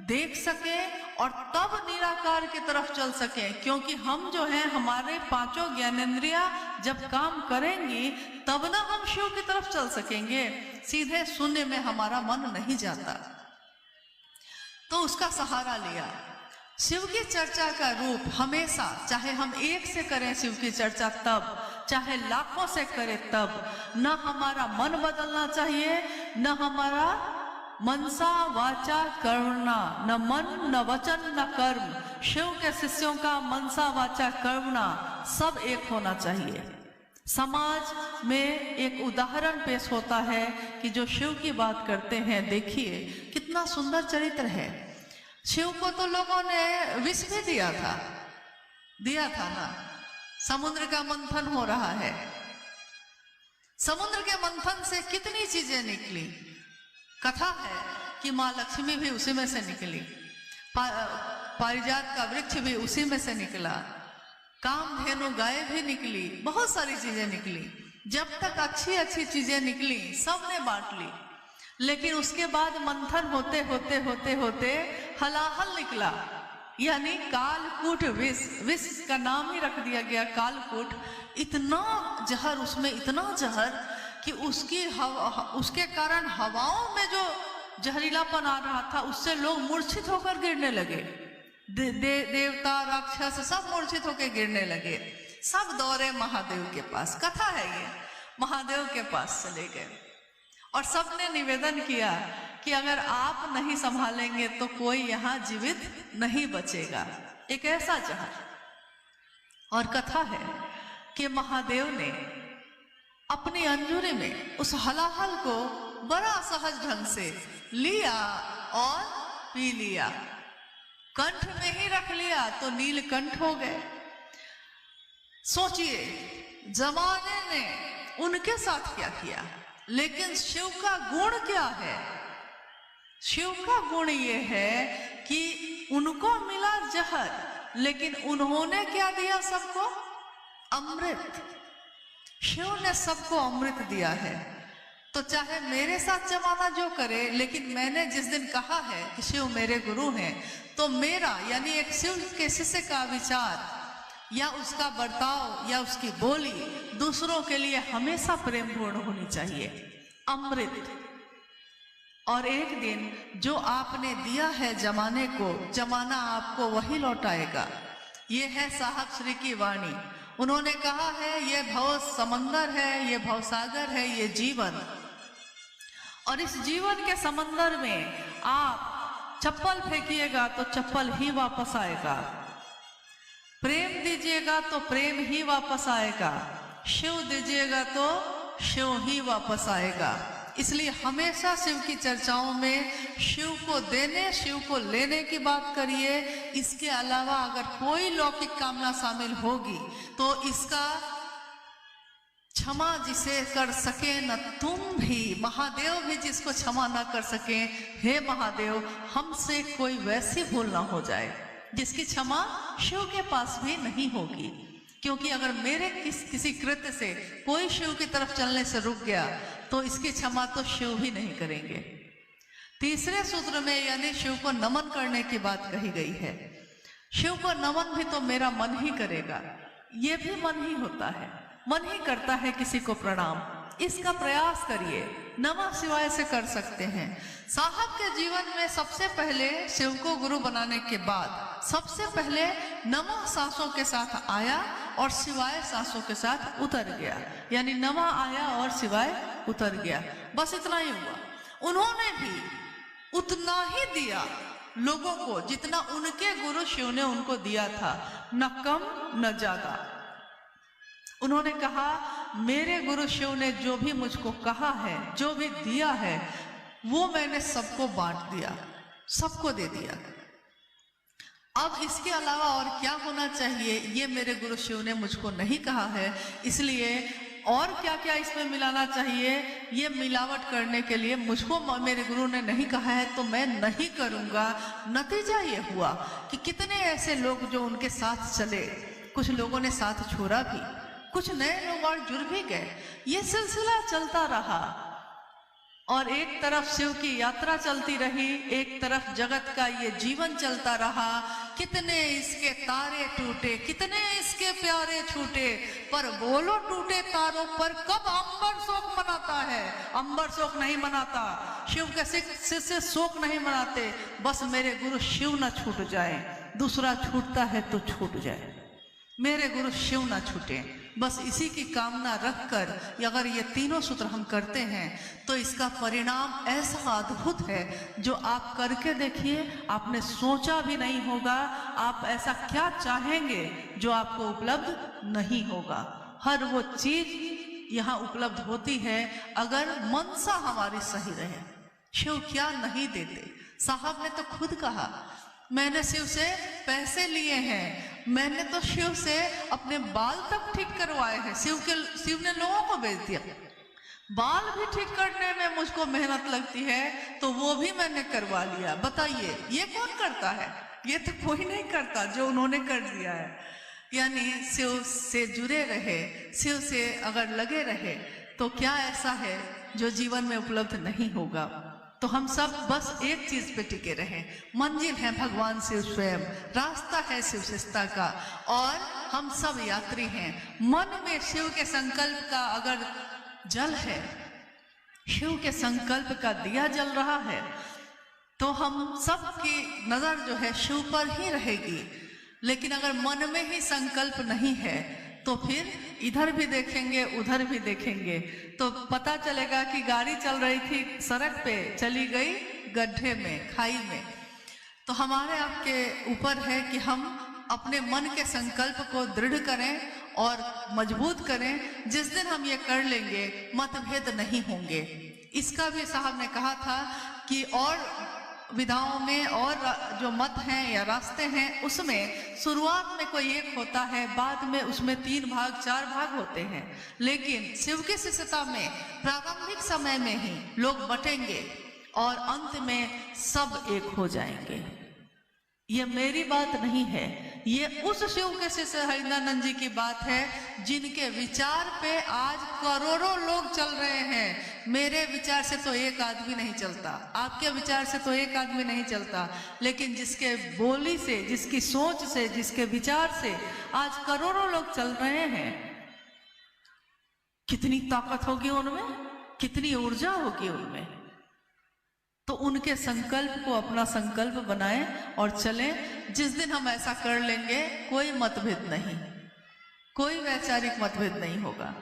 देख सके और तब निराकार की तरफ चल सके। क्योंकि हम जो हैं, हमारे पांचों ज्ञानेंद्रियां जब काम करेंगी तब ना हम शिव की तरफ चल सकेंगे। सीधे शून्य में हमारा मन नहीं जाता, तो उसका सहारा लिया। शिव की चर्चा का रूप हमेशा, चाहे हम एक से करें शिव की चर्चा तब, चाहे लाखों से करें तब, न हमारा मन बदलना चाहिए, न हमारा मनसा वाचा कर्मणा, न मन न वचन न कर्म। शिव के शिष्यों का मनसा वाचा कर्मणा सब एक होना चाहिए। समाज में एक उदाहरण पेश होता है कि जो शिव की बात करते हैं, देखिए कितना सुंदर चरित्र है। शिव को तो लोगों ने विष भी दिया था ना। समुद्र का मंथन हो रहा है, समुद्र के मंथन से कितनी चीजें निकली। कथा है कि माँ लक्ष्मी भी उसी में से निकली, पारिजात का वृक्ष भी उसी में से निकला, कामधेनु गाय भी निकली, बहुत सारी चीजें निकली। जब तक अच्छी अच्छी चीजें निकली सबने बांट ली, लेकिन उसके बाद मंथन होते होते होते होते हलाहल निकला, यानी कालकूट विष। विष का नाम ही रख दिया गया कालकूट। इतना जहर उसमें, इतना जहर कि उसके कारण हवाओं में जो जहरीलापन आ रहा था उससे लोग मूर्छित होकर गिरने लगे। देवता राक्षस सब मूर्छित होकर गिरने लगे। सब दौड़े महादेव के पास, कथा है ये, महादेव के पास चले गए और सबने निवेदन किया कि अगर आप नहीं संभालेंगे तो कोई यहाँ जीवित नहीं बचेगा। एक ऐसा जहर। और कथा है कि महादेव ने अपनी अंजुरी में उस हलाहल को बड़ा सहज ढंग से लिया और पी लिया, कंठ में ही रख लिया तो नीलकंठ हो गए। सोचिए जमाने ने उनके साथ क्या किया, लेकिन शिव का गुण क्या है? शिव का गुण ये है कि उनको मिला जहर, लेकिन उन्होंने क्या दिया सबको? अमृत। शिव ने सबको अमृत दिया है। तो चाहे मेरे साथ जमाना जो करे, लेकिन मैंने जिस दिन कहा है कि शिव मेरे गुरु हैं, तो मेरा यानी एक शिव के शिष्य का विचार या उसका बर्ताव या उसकी बोली दूसरों के लिए हमेशा प्रेमपूर्ण होनी चाहिए। अमृत। और एक दिन जो आपने दिया है जमाने को, जमाना आपको वही लौटाएगा। ये है साहब श्री की वाणी। उन्होंने कहा है ये भव समंदर है, ये भवसागर है, ये जीवन। और इस जीवन के समंदर में आप चप्पल फेंकिएगा तो चप्पल ही वापस आएगा, प्रेम दीजिएगा तो प्रेम ही वापस आएगा, शिव दीजिएगा तो शिव ही वापस आएगा। इसलिए हमेशा शिव की चर्चाओं में शिव को देने, शिव को लेने की बात करिए। इसके अलावा अगर कोई लौकिक कामना शामिल होगी तो इसका क्षमा जिसे कर सके न तुम भी, महादेव भी जिसको क्षमा न कर सके, हे महादेव हमसे कोई वैसी भूल ना हो जाए जिसकी क्षमा शिव के पास भी नहीं होगी। क्योंकि अगर मेरे किसी कृत्य से कोई शिव की तरफ चलने से रुक गया तो इसकी क्षमा तो शिव भी नहीं करेंगे। तीसरे सूत्र में यानी शिव को नमन करने की बात कही गई है। शिव को नमन भी तो मेरा मन ही करेगा, ये भी मन ही होता है, मन ही करता है किसी को प्रणाम। इसका प्रयास करिए, नमः शिवाय से कर सकते हैं। साहब के जीवन में सबसे पहले शिव को गुरु बनाने के बाद सबसे पहले नमः सांसों के साथ आया और शिवाय सांसों के साथ उतर गया, यानी नमः आया और शिवाय उतर गया, बस इतना ही हुआ। उन्होंने भी उतना ही दिया लोगों को जितना उनके गुरु शिव ने उनको दिया था, न कम न ज्यादा। उन्होंने कहा मेरे गुरु शिव ने जो भी मुझको कहा है, जो भी दिया है, वो मैंने सबको बांट दिया, सबको दे दिया। अब इसके अलावा और क्या होना चाहिए ये मेरे गुरु शिव ने मुझको नहीं कहा है, इसलिए और क्या क्या इसमें मिलाना चाहिए ये मिलावट करने के लिए मुझको मेरे गुरु ने नहीं कहा है तो मैं नहीं करूंगा। नतीजा ये हुआ कि कितने ऐसे लोग जो उनके साथ चले, कुछ लोगों ने साथ छोड़ा भी, कुछ नए लोग और जुड़ भी गए। ये सिलसिला चलता रहा और एक तरफ शिव की यात्रा चलती रही, एक तरफ जगत का ये जीवन चलता रहा। कितने इसके तारे टूटे, कितने इसके प्यारे छूटे, पर बोलो टूटे तारों पर कब अंबर शोक मनाता है? अंबर शोक नहीं मनाता, शिव के सिर से शोक नहीं मनाते। बस मेरे गुरु शिव न छूट जाए, दूसरा छूटता है तो छूट जाए, मेरे गुरु शिव ना छूटे, बस इसी की कामना रखकर अगर ये तीनों सूत्र हम करते हैं तो इसका परिणाम ऐसा अद्भुत है जो आप करके देखिए, आपने सोचा भी नहीं होगा। आप ऐसा क्या चाहेंगे जो आपको उपलब्ध नहीं होगा। हर वो चीज यहाँ उपलब्ध होती है अगर मनसा हमारी सही रहे। शिव क्या नहीं देते, साहब ने तो खुद कहा मैंने शिव से पैसे लिए हैं, मैंने तो शिव से अपने बाल तक ठीक करवाए हैं। शिव ने लोगों को बेच दिया। बाल भी ठीक करने में मुझको मेहनत लगती है तो वो भी मैंने करवा लिया। बताइए ये कौन करता है? ये तो कोई नहीं करता जो उन्होंने कर दिया है। यानी शिव से जुड़े रहे, शिव से अगर लगे रहे तो क्या ऐसा है जो जीवन में उपलब्ध नहीं होगा। तो हम सब बस एक चीज पे टिके रहें, मंजिल है भगवान शिव स्वयं, रास्ता है शिव शिष्टता का और हम सब यात्री हैं। मन में शिव के संकल्प का अगर जल है, शिव के संकल्प का दिया जल रहा है तो हम सब की नजर जो है शिव पर ही रहेगी। लेकिन अगर मन में ही संकल्प नहीं है तो फिर इधर भी देखेंगे उधर भी देखेंगे तो पता चलेगा कि गाड़ी चल रही थी सड़क पे, चली गई गड्ढे में, खाई में। तो हमारे आपके ऊपर है कि हम अपने मन के संकल्प को दृढ़ करें और मजबूत करें। जिस दिन हम ये कर लेंगे मतभेद नहीं होंगे। इसका भी साहब ने कहा था कि और विधाओं में और जो मत हैं या रास्ते हैं उसमें शुरुआत में कोई एक होता है, बाद में उसमें 3 भाग 4 भाग होते हैं। लेकिन शिव की शिष्यता में प्रारंभिक समय में ही लोग बटेंगे और अंत में सब एक हो जाएंगे। ये मेरी बात नहीं है, ये उस शिव के शिष्य हरिनानंद जी की बात है जिनके विचार पे आज करोड़ों लोग चल रहे हैं। मेरे विचार से तो एक आदमी नहीं चलता, आपके विचार से तो एक आदमी नहीं चलता, लेकिन जिसके बोली से, जिसकी सोच से, जिसके विचार से आज करोड़ों लोग चल रहे हैं, कितनी ताकत होगी उनमें, कितनी ऊर्जा होगी उनमें। तो उनके संकल्प को अपना संकल्प बनाएं और चलें। जिस दिन हम ऐसा कर लेंगे कोई मतभेद नहीं, कोई वैचारिक मतभेद नहीं होगा।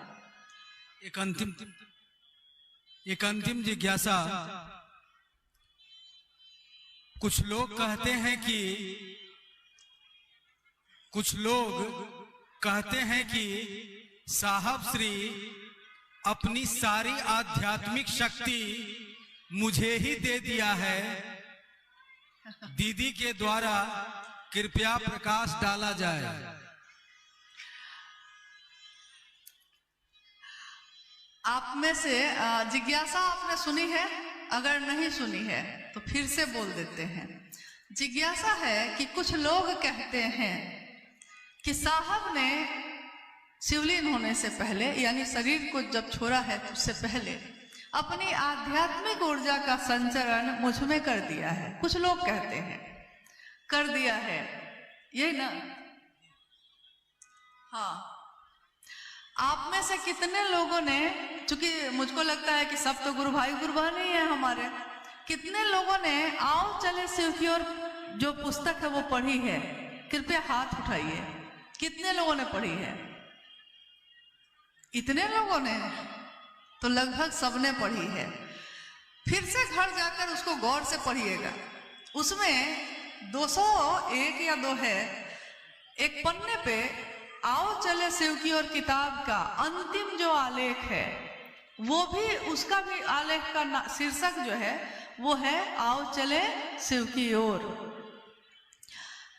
एक अंतिम जिज्ञासा। कुछ लोग कहते हैं कि साहब श्री अपनी सारी आध्यात्मिक शक्ति मुझे ही दे दिया है, दीदी के द्वारा कृपया प्रकाश डाला जाए। आप में से जिज्ञासा आपने सुनी है? अगर नहीं सुनी है तो फिर से बोल देते हैं। जिज्ञासा है कि कुछ लोग कहते हैं कि साहब ने शिवलीन होने से पहले, यानी शरीर को जब छोड़ा है तो उससे पहले अपनी आध्यात्मिक ऊर्जा का संचरण मुझ में कर दिया है। कुछ लोग कहते हैं कर दिया है, यही ना? हाँ, आप में से कितने लोगों ने, चूंकि मुझको लगता है कि सब तो गुरु भाई गुरु बहन ही है हमारे, कितने लोगों ने आओ चले शिव की ओर जो पुस्तक है वो पढ़ी है? कृपया हाथ उठाइए, कितने लोगों ने पढ़ी है? इतने लोगों ने, तो लगभग सबने पढ़ी है। फिर से घर जाकर उसको गौर से पढ़िएगा। उसमें 201 या 2 है, एक पन्ने पे आओ चले शिव की ओर किताब का अंतिम जो आलेख है, वो भी, उसका भी आलेख का शीर्षक जो है वो है आओ चले शिव की ओर।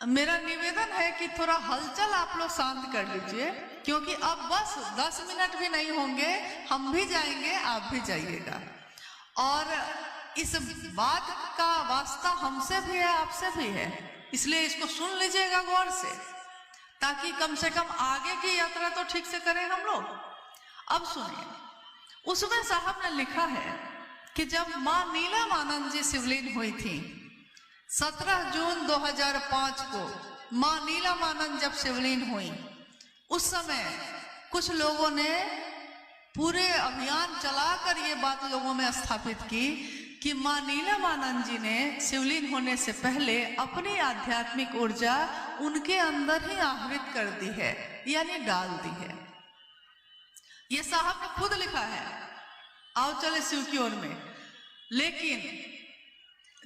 मेरा निवेदन है कि थोड़ा हलचल आप लोग शांत कर लीजिए, क्योंकि अब बस 10 मिनट भी नहीं होंगे, हम भी जाएंगे, आप भी जाइएगा। और इस बात का वास्ता हमसे भी है, आपसे भी है, इसलिए इसको सुन लीजिएगा गौर से, ताकि कम से कम आगे की यात्रा तो ठीक से करें हम लोग। अब सुनिए, उसमें साहब ने लिखा है कि जब माँ नीलमानंद जी शिवलीन हुई थी 17 जून 2005 को, माँ नीलमानंद जब शिवलीन हुई, उस समय कुछ लोगों ने पूरे अभियान चलाकर ये बात लोगों में स्थापित की कि माँ नीलमानंद जी ने शिवलीन होने से पहले अपनी आध्यात्मिक ऊर्जा उनके अंदर ही आहरित कर दी है, यानी डाल दी है। ये साहब ने खुद लिखा है आओ चले शिव की ओर में, लेकिन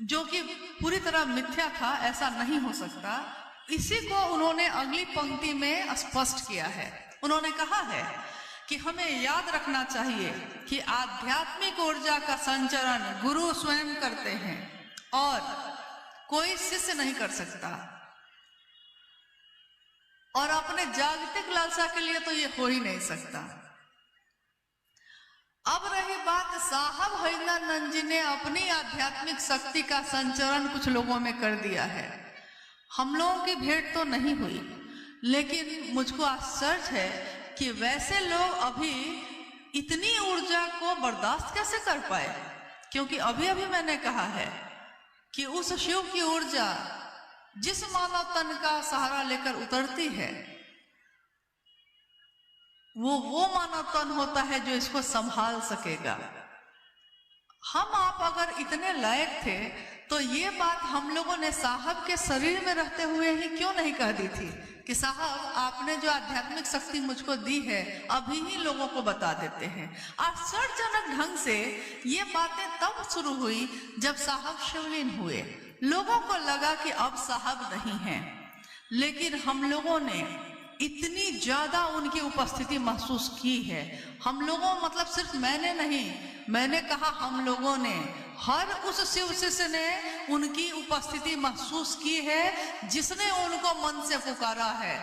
जो कि पूरी तरह मिथ्या था, ऐसा नहीं हो सकता। इसी को उन्होंने अगली पंक्ति में स्पष्ट किया है। उन्होंने कहा है कि हमें याद रखना चाहिए कि आध्यात्मिक ऊर्जा का संचरण गुरु स्वयं करते हैं और कोई शिष्य नहीं कर सकता, और अपने जागतिक लालसा के लिए तो ये हो ही नहीं सकता। अब रही बात, साहब हरिंदर जी ने अपनी आध्यात्मिक शक्ति का संचरण कुछ लोगों में कर दिया है। हम लोगों की भेंट तो नहीं हुई, लेकिन मुझको आश्चर्य है कि वैसे लोग अभी इतनी ऊर्जा को बर्दाश्त कैसे कर पाए, क्योंकि अभी अभी मैंने कहा है कि उस शिव की ऊर्जा जिस मानव तन का सहारा लेकर उतरती है, वो मानव तन होता है जो इसको संभाल सकेगा। हम आप अगर इतने लायक थे तो ये बात हम लोगों ने साहब के शरीर में रहते हुए ही क्यों नहीं कह दी थी कि साहब आपने जो आध्यात्मिक शक्ति मुझको दी है अभी ही लोगों को बता देते हैं। आश्चर्यजनक ढंग से ये बातें तब शुरू हुई जब साहब शिवलीन हुए। लोगों को लगा कि अब साहब नहीं हैं, लेकिन हम लोगों ने इतनी ज्यादा उनकी उपस्थिति महसूस की है। हम लोगों, मतलब सिर्फ मैंने नहीं, मैंने कहा हम लोगों ने, हर उस शिव शिष्य ने उनकी उपस्थिति महसूस की है जिसने उनको मन से पुकारा है।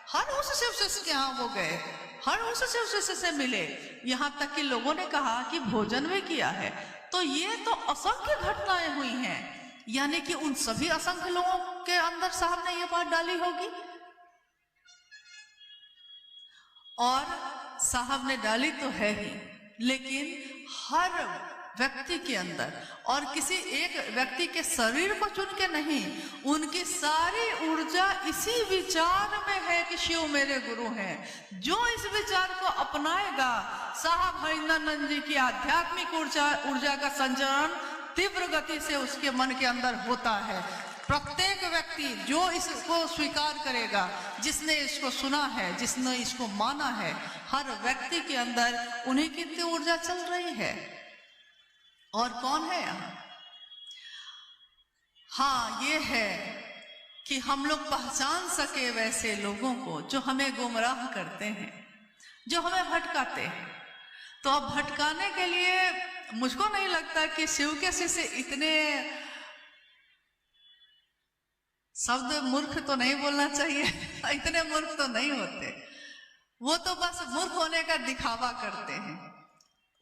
हर उस शिव शिष्य के यहाँ वो गए, हर उस शिव शिष्य से मिले, यहाँ तक कि लोगों ने कहा कि भोजन भी किया है। तो ये तो असंख्य घटनाएं हुई हैं, यानी कि उन सभी असंख्य लोगों के अंदर साहब ने ये बात डाली होगी, और साहब ने डाली तो है ही, लेकिन हर व्यक्ति के अंदर, और किसी एक व्यक्ति के शरीर को चुन के नहीं, उनकी सारी ऊर्जा इसी विचार में है कि शिव मेरे गुरु हैं। जो इस विचार को अपनाएगा, साहब हरिंदर जी की आध्यात्मिक ऊर्जा का संचरण तीव्र गति से उसके मन के अंदर होता है। प्रत्येक व्यक्ति जो इसको स्वीकार करेगा, जिसने इसको सुना है, जिसने इसको माना है, हर व्यक्ति के अंदर उन्हीं की ऊर्जा चल रही है। और कौन है यहाँ? हाँ, ये है कि हम लोग पहचान सके वैसे लोगों को जो हमें गुमराह करते हैं, जो हमें भटकाते हैं। तो अब भटकाने के लिए मुझको नहीं लगता कि शिव के शिष्य इतने, शब्द मूर्ख तो नहीं बोलना चाहिए, इतने मूर्ख तो नहीं होते। वो तो बस मूर्ख होने का दिखावा करते हैं।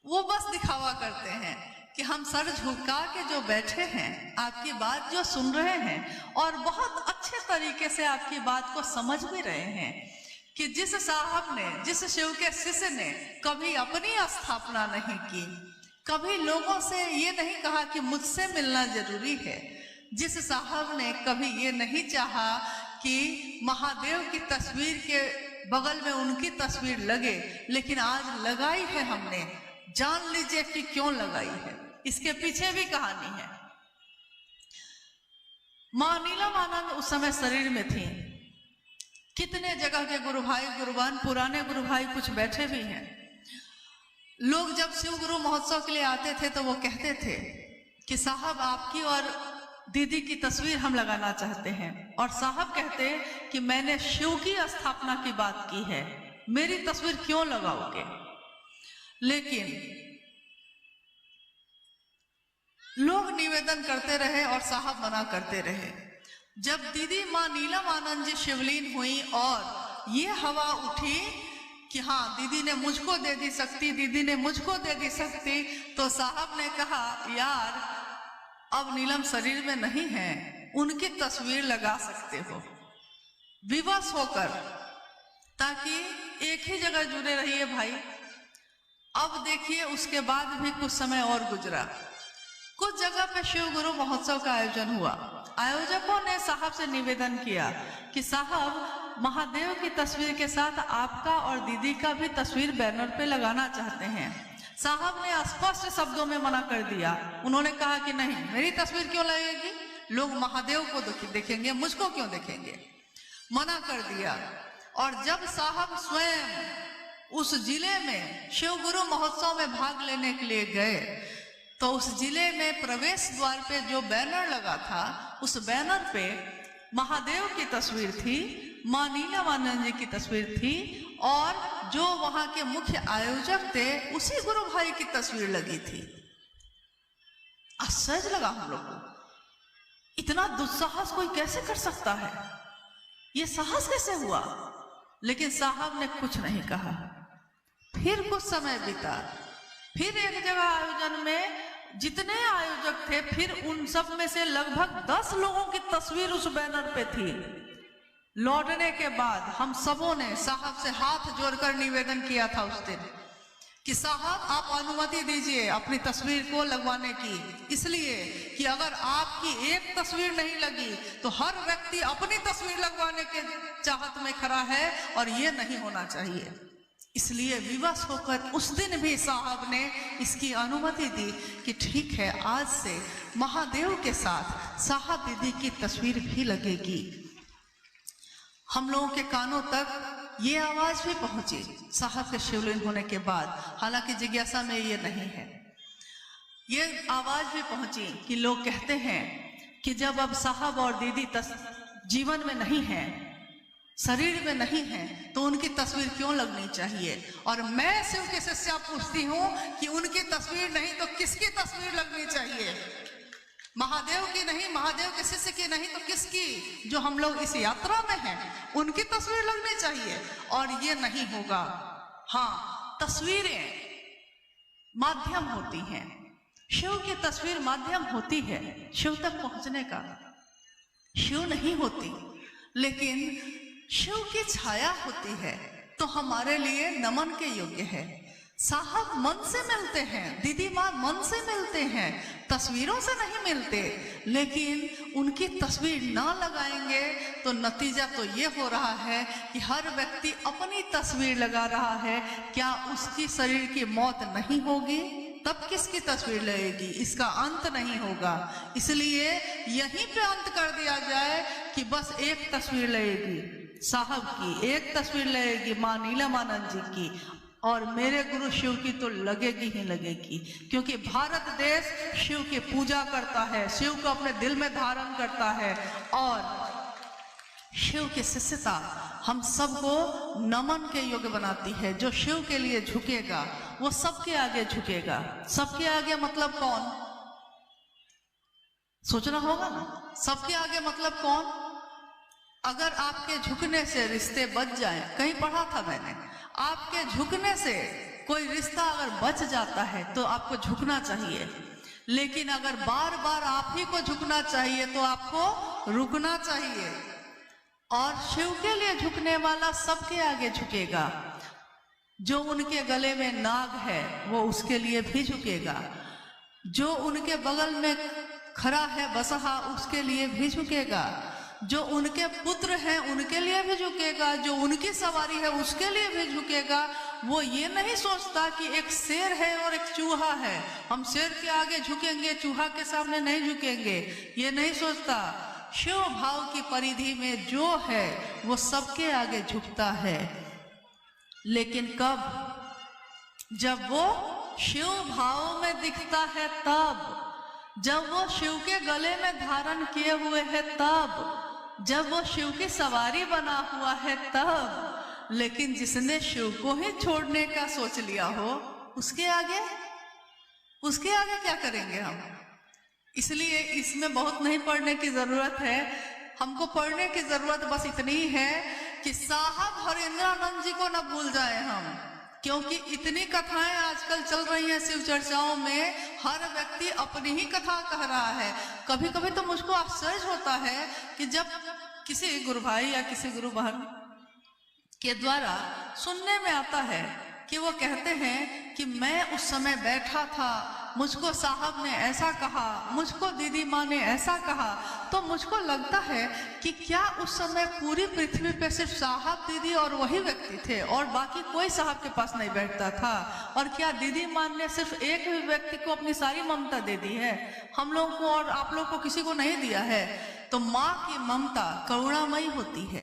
वो बस दिखावा करते हैं कि हम सर झुका के जो बैठे हैं, आपकी बात जो सुन रहे हैं और बहुत अच्छे तरीके से आपकी बात को समझ भी रहे हैं कि जिस साहब ने, जिस शिव के शिष्य ने कभी अपनी स्थापना नहीं की, कभी लोगों से ये नहीं कहा कि मुझसे मिलना जरूरी है। जिस साहब ने कभी ये नहीं चाहा कि महादेव की तस्वीर के बगल में उनकी तस्वीर लगे, लेकिन आज लगाई है हमने। जान लीजिए कि क्यों लगाई है, इसके पीछे भी कहानी है। मां नीलम आनंद उस समय शरीर में थी। कितने जगह के गुरु भाई गुरुबान, पुराने गुरु भाई कुछ बैठे भी हैं। लोग जब शिव गुरु महोत्सव के लिए आते थे तो वो कहते थे कि साहब आपकी और दीदी की तस्वीर हम लगाना चाहते हैं, और साहब कहते कि मैंने शिव की स्थापना की बात की है, मेरी तस्वीर क्यों लगाओगे। लेकिन लोग निवेदन करते रहे और साहब मना करते रहे। जब दीदी मां नीलम आनंद जी शिवलीन हुई और ये हवा उठी कि हाँ दीदी ने मुझको दे दी शक्ति, दीदी ने मुझको दे दी शक्ति, तो साहब ने कहा यार अब नीलम शरीर में नहीं है, उनकी तस्वीर लगा सकते हो विवश होकर, ताकि एक ही जगह जुड़े रहिए भाई। अब देखिए उसके बाद भी कुछ समय और गुजरा। कुछ जगह पे शिव गुरु महोत्सव का आयोजन हुआ। आयोजकों ने साहब से निवेदन किया कि साहब महादेव की तस्वीर के साथ आपका और दीदी का भी तस्वीर बैनर पे लगाना चाहते हैं। साहब ने स्पष्ट शब्दों में मना कर दिया। उन्होंने कहा कि नहीं, मेरी तस्वीर क्यों लगेगी, लोग महादेव को देखेंगे, मुझको क्यों देखेंगे, मना कर दिया। और जब साहब स्वयं उस जिले में शिव गुरु महोत्सव में भाग लेने के लिए गए तो उस जिले में प्रवेश द्वार पे जो बैनर लगा था, उस बैनर पे महादेव की तस्वीर थी, मां नीलम आनंद जी की तस्वीर थी, और जो वहां के मुख्य आयोजक थे उसी गुरु भाई की तस्वीर लगी थी। आश्चर्य लगा हम लोग को, इतना दुस्साहस कोई कैसे कर सकता है, ये साहस कैसे हुआ। लेकिन साहब ने कुछ नहीं कहा। फिर कुछ समय बीता, फिर एक जगह आयोजन में जितने आयोजक थे, फिर उन सब में से लगभग 10 लोगों की तस्वीर उस बैनर पे थी। लौटने के बाद हम सबों ने साहब से हाथ जोड़कर निवेदन किया था उस दिन कि साहब आप अनुमति दीजिए अपनी तस्वीर को लगवाने की, इसलिए कि अगर आपकी एक तस्वीर नहीं लगी तो हर व्यक्ति अपनी तस्वीर लगवाने के चाहत में खड़ा है, और ये नहीं होना चाहिए। इसलिए विवश होकर उस दिन भी साहब ने इसकी अनुमति दी कि ठीक है, आज से महादेव के साथ साहब दीदी की तस्वीर भी लगेगी। हम लोगों के कानों तक ये आवाज भी पहुंची साहब के शिवलिंग होने के बाद, हालांकि जिज्ञासा में ये नहीं है। ये आवाज भी पहुंची कि लोग कहते हैं कि जब अब साहब और दीदी जीवन में नहीं है, शरीर में नहीं है, तो उनकी तस्वीर क्यों लगनी चाहिए। और मैं शिव के शिष्या पूछती हूँ कि उनकी तस्वीर नहीं तो किसकी तस्वीर लगनी चाहिए। महादेव की नहीं, महादेव के शिष्य की नहीं तो किसकी, जो हम लोग इस यात्रा में हैं उनकी तस्वीर लगनी चाहिए। और ये नहीं होगा। हाँ, तस्वीरें माध्यम होती हैं, शिव की तस्वीर माध्यम होती है शिव तक पहुंचने का, शिव नहीं होती। लेकिन शिव की छाया होती है तो हमारे लिए नमन के योग्य है। साहब मन से मिलते हैं, दीदी माँ मन से मिलते हैं, तस्वीरों से नहीं मिलते। लेकिन उनकी तस्वीर ना लगाएंगे तो नतीजा तो ये हो रहा है कि हर व्यक्ति अपनी तस्वीर लगा रहा है। क्या उसकी शरीर की मौत नहीं होगी? तब किसकी तस्वीर लगेगी? इसका अंत नहीं होगा। इसलिए यहीं पे अंत कर दिया जाए कि बस एक तस्वीर लगेगी साहब की, एक तस्वीर लगेगी मां नीलम आनंद जी की, और मेरे गुरु शिव की तो लगेगी ही लगेगी। क्योंकि भारत देश शिव की पूजा करता है, शिव को अपने दिल में धारण करता है, और शिव की शिष्यता हम सबको नमन के योग्य बनाती है। जो शिव के लिए झुकेगा वो सबके आगे झुकेगा। सबके आगे मतलब कौन? सोचना होगा ना, सबके आगे मतलब कौन? अगर आपके झुकने से रिश्ते बच जाएं, कहीं पढ़ा था मैंने, आपके झुकने से कोई रिश्ता अगर बच जाता है तो आपको झुकना चाहिए। लेकिन अगर बार बार आप ही को झुकना चाहिए तो आपको रुकना चाहिए। और शिव के लिए झुकने वाला सबके आगे झुकेगा। जो उनके गले में नाग है वो उसके लिए भी झुकेगा। जो उनके बगल में खड़ा है बसहा उसके लिए भी झुकेगा, जो उनके पुत्र हैं उनके लिए भी झुकेगा, जो उनकी सवारी है उसके लिए भी झुकेगा। वो ये नहीं सोचता कि एक शेर है और एक चूहा है, हम शेर के आगे झुकेंगे, चूहा के सामने नहीं झुकेंगे, ये नहीं सोचता। शिव भाव की परिधि में जो है वो सबके आगे झुकता है। लेकिन कब? जब वो शिव भाव में दिखता है तब, जब वो शिव के गले में धारण किए हुए है तब, जब वो शिव की सवारी बना हुआ है तब। लेकिन जिसने शिव को ही छोड़ने का सोच लिया हो उसके आगे क्या करेंगे हम? इसलिए इसमें बहुत नहीं पढ़ने की जरूरत है। हमको पढ़ने की जरूरत बस इतनी है कि साहब हरेंद्रानंद जी को न भूल जाए हम, क्योंकि इतनी कथाएं आजकल चल रही हैं शिव चर्चाओं में, हर व्यक्ति अपनी ही कथा कह रहा है। कभी कभी तो मुझको आश्चर्य होता है कि जब किसी गुरु भाई या किसी गुरु बहन के द्वारा सुनने में आता है कि वो कहते हैं कि मैं उस समय बैठा था, मुझको साहब ने ऐसा कहा, मुझको दीदी माँ ने ऐसा कहा, तो मुझको लगता है कि क्या उस समय पूरी पृथ्वी पे सिर्फ साहब दीदी और वही व्यक्ति थे और बाकी कोई साहब के पास नहीं बैठता था? और क्या दीदी माँ ने सिर्फ एक ही व्यक्ति को अपनी सारी ममता दे दी है, हम लोग को और आप लोग को किसी को नहीं दिया है? तो माँ की ममता करुणामयी होती है।